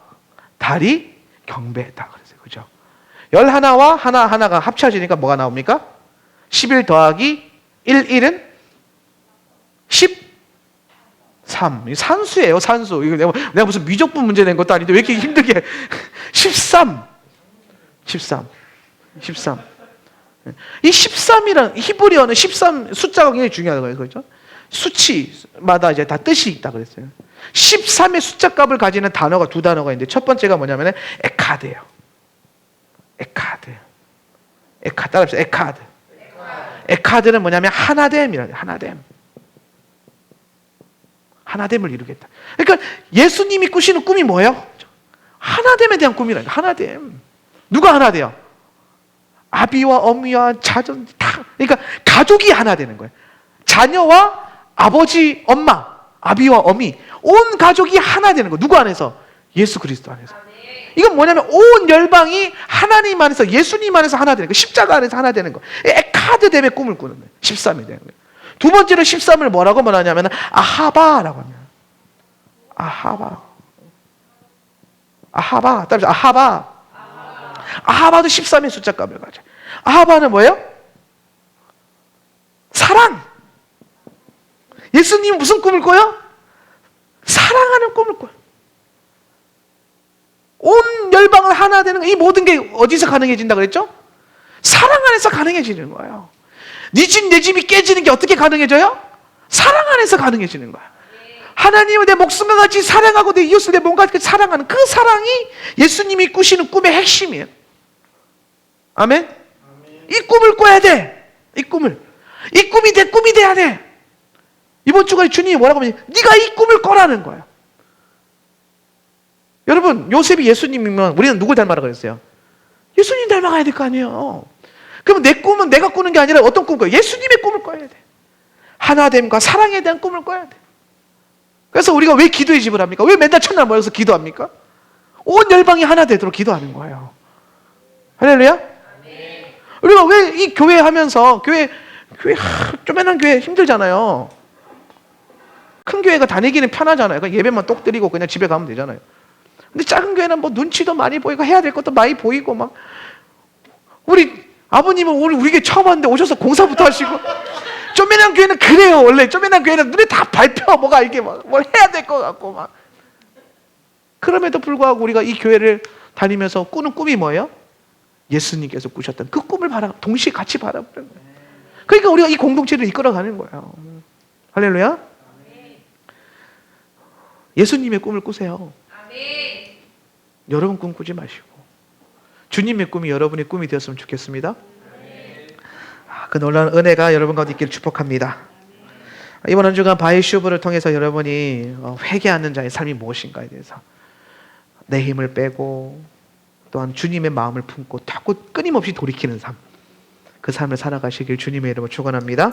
달이 경배했다 그랬어요. 그죠? 11와 하나가 합쳐지니까 뭐가 나옵니까? 11 더하기 1은 13. 산수예요, 산수. 이거 내가 무슨 미적분 문제 낸 것도 아닌데 왜 이렇게 힘들게 13. 이 13이란 히브리어는 13 숫자가 굉장히 중요한 거예요. 그렇죠? 수치마다 이제 다 뜻이 있다 그랬어요. 13의 숫자 값을 가지는 단어가 두 단어가 있는데, 첫 번째가 뭐냐면 에카드예요. 에카드. 따라합시다. 에카드. 에카드는 뭐냐면 하나됨이라는 거예요. 하나됨을 이루겠다. 그러니까 예수님이 꾸시는 꿈이 뭐예요? 하나됨에 대한 꿈이라는 거예요. 하나됨. 누가 하나 돼요? 아비와 어미와 자손 다. 그러니까 가족이 하나 되는 거예요. 자녀와 아버지, 엄마, 아비와 어미, 온 가족이 하나 되는 거예요. 누구 안에서? 예수 그리스도 안에서. 이건 뭐냐면 온 열방이 하나님 안에서, 예수님 안에서 하나 되는 거예요. 십자가 안에서 하나 되는 거예요. 에카드됨의 꿈을 꾸는 거예요. 13이 되는 거예요. 두 번째로 13을 뭐라고 말하냐면 아하바라고 합니다. 아하바. 따라서 아하바. 아하바도 13의 숫자 값을 가져. 아하바는 뭐예요? 사랑. 예수님은 무슨 꿈을 꿔요? 사랑하는 꿈을 꿔요. 온 열방을 하나 되는 거. 이 모든 게 어디서 가능해진다 그랬죠? 사랑 안에서 가능해지는 거예요. 네 집, 내 집이 깨지는 게 어떻게 가능해져요? 사랑 안에서 가능해지는 거야. 하나님을 내 목숨과 같이 사랑하고 내 이웃을 내 몸과 같이 사랑하는 그 사랑이 예수님이 꾸시는 꿈의 핵심이에요. 아멘? 이 꿈을 꿔야 돼. 이 꿈이 내 꿈이 돼야 돼. 이번 주까지 주님이 뭐라고 하면 네가 이 꿈을 꿔라는 거예요. 여러분, 요셉이 예수님이면 우리는 누굴 닮아라 그랬어요? 예수님 닮아가야 될 거 아니에요. 그럼 내 꿈은 내가 꾸는 게 아니라 어떤 꿈을 꿔요? 예수님의 꿈을 꿔야 돼. 하나됨과 사랑에 대한 꿈을 꿔야 돼. 그래서 우리가 왜 기도의 집을 합니까? 왜 맨날 첫날 모여서 기도합니까? 온 열방이 하나 되도록 기도하는 거예요. 할렐루야? 우리가 왜 이 교회 하면서 쪼매난 교회 힘들잖아요. 큰 교회가 다니기는 편하잖아요. 그냥 예배만 똑 드리고 그냥 집에 가면 되잖아요. 근데 작은 교회는 뭐 눈치도 많이 보이고 해야 될 것도 많이 보이고 막 우리 아버님은 우리 처음 왔는데 오셔서 공사부터 하시고 쪼매난 교회는 그래요. 원래 쪼매난 교회는 눈에 다 밟혀. 뭐가 이게 막 뭘 해야 될 것 같고 막. 그럼에도 불구하고 우리가 이 교회를 다니면서 꾸는 꿈이 뭐예요? 예수님께서 꾸셨던 그 꿈을 동시에 같이 바라보는 거예요. 그러니까 우리가 이 공동체를 이끌어가는 거예요. 할렐루야? 예수님의 꿈을 꾸세요. 여러분 꿈 꾸지 마시고 주님의 꿈이 여러분의 꿈이 되었으면 좋겠습니다. 그 놀라운 은혜가 여러분 가운데 있기를 축복합니다. 이번 한 주간 바이슈브를 통해서 여러분이 회개하는 자의 삶이 무엇인가에 대해서 내 힘을 빼고 또한 주님의 마음을 품고 자꾸 끊임없이 돌이키는 삶, 그 삶을 살아가시길 주님의 이름으로 축원합니다.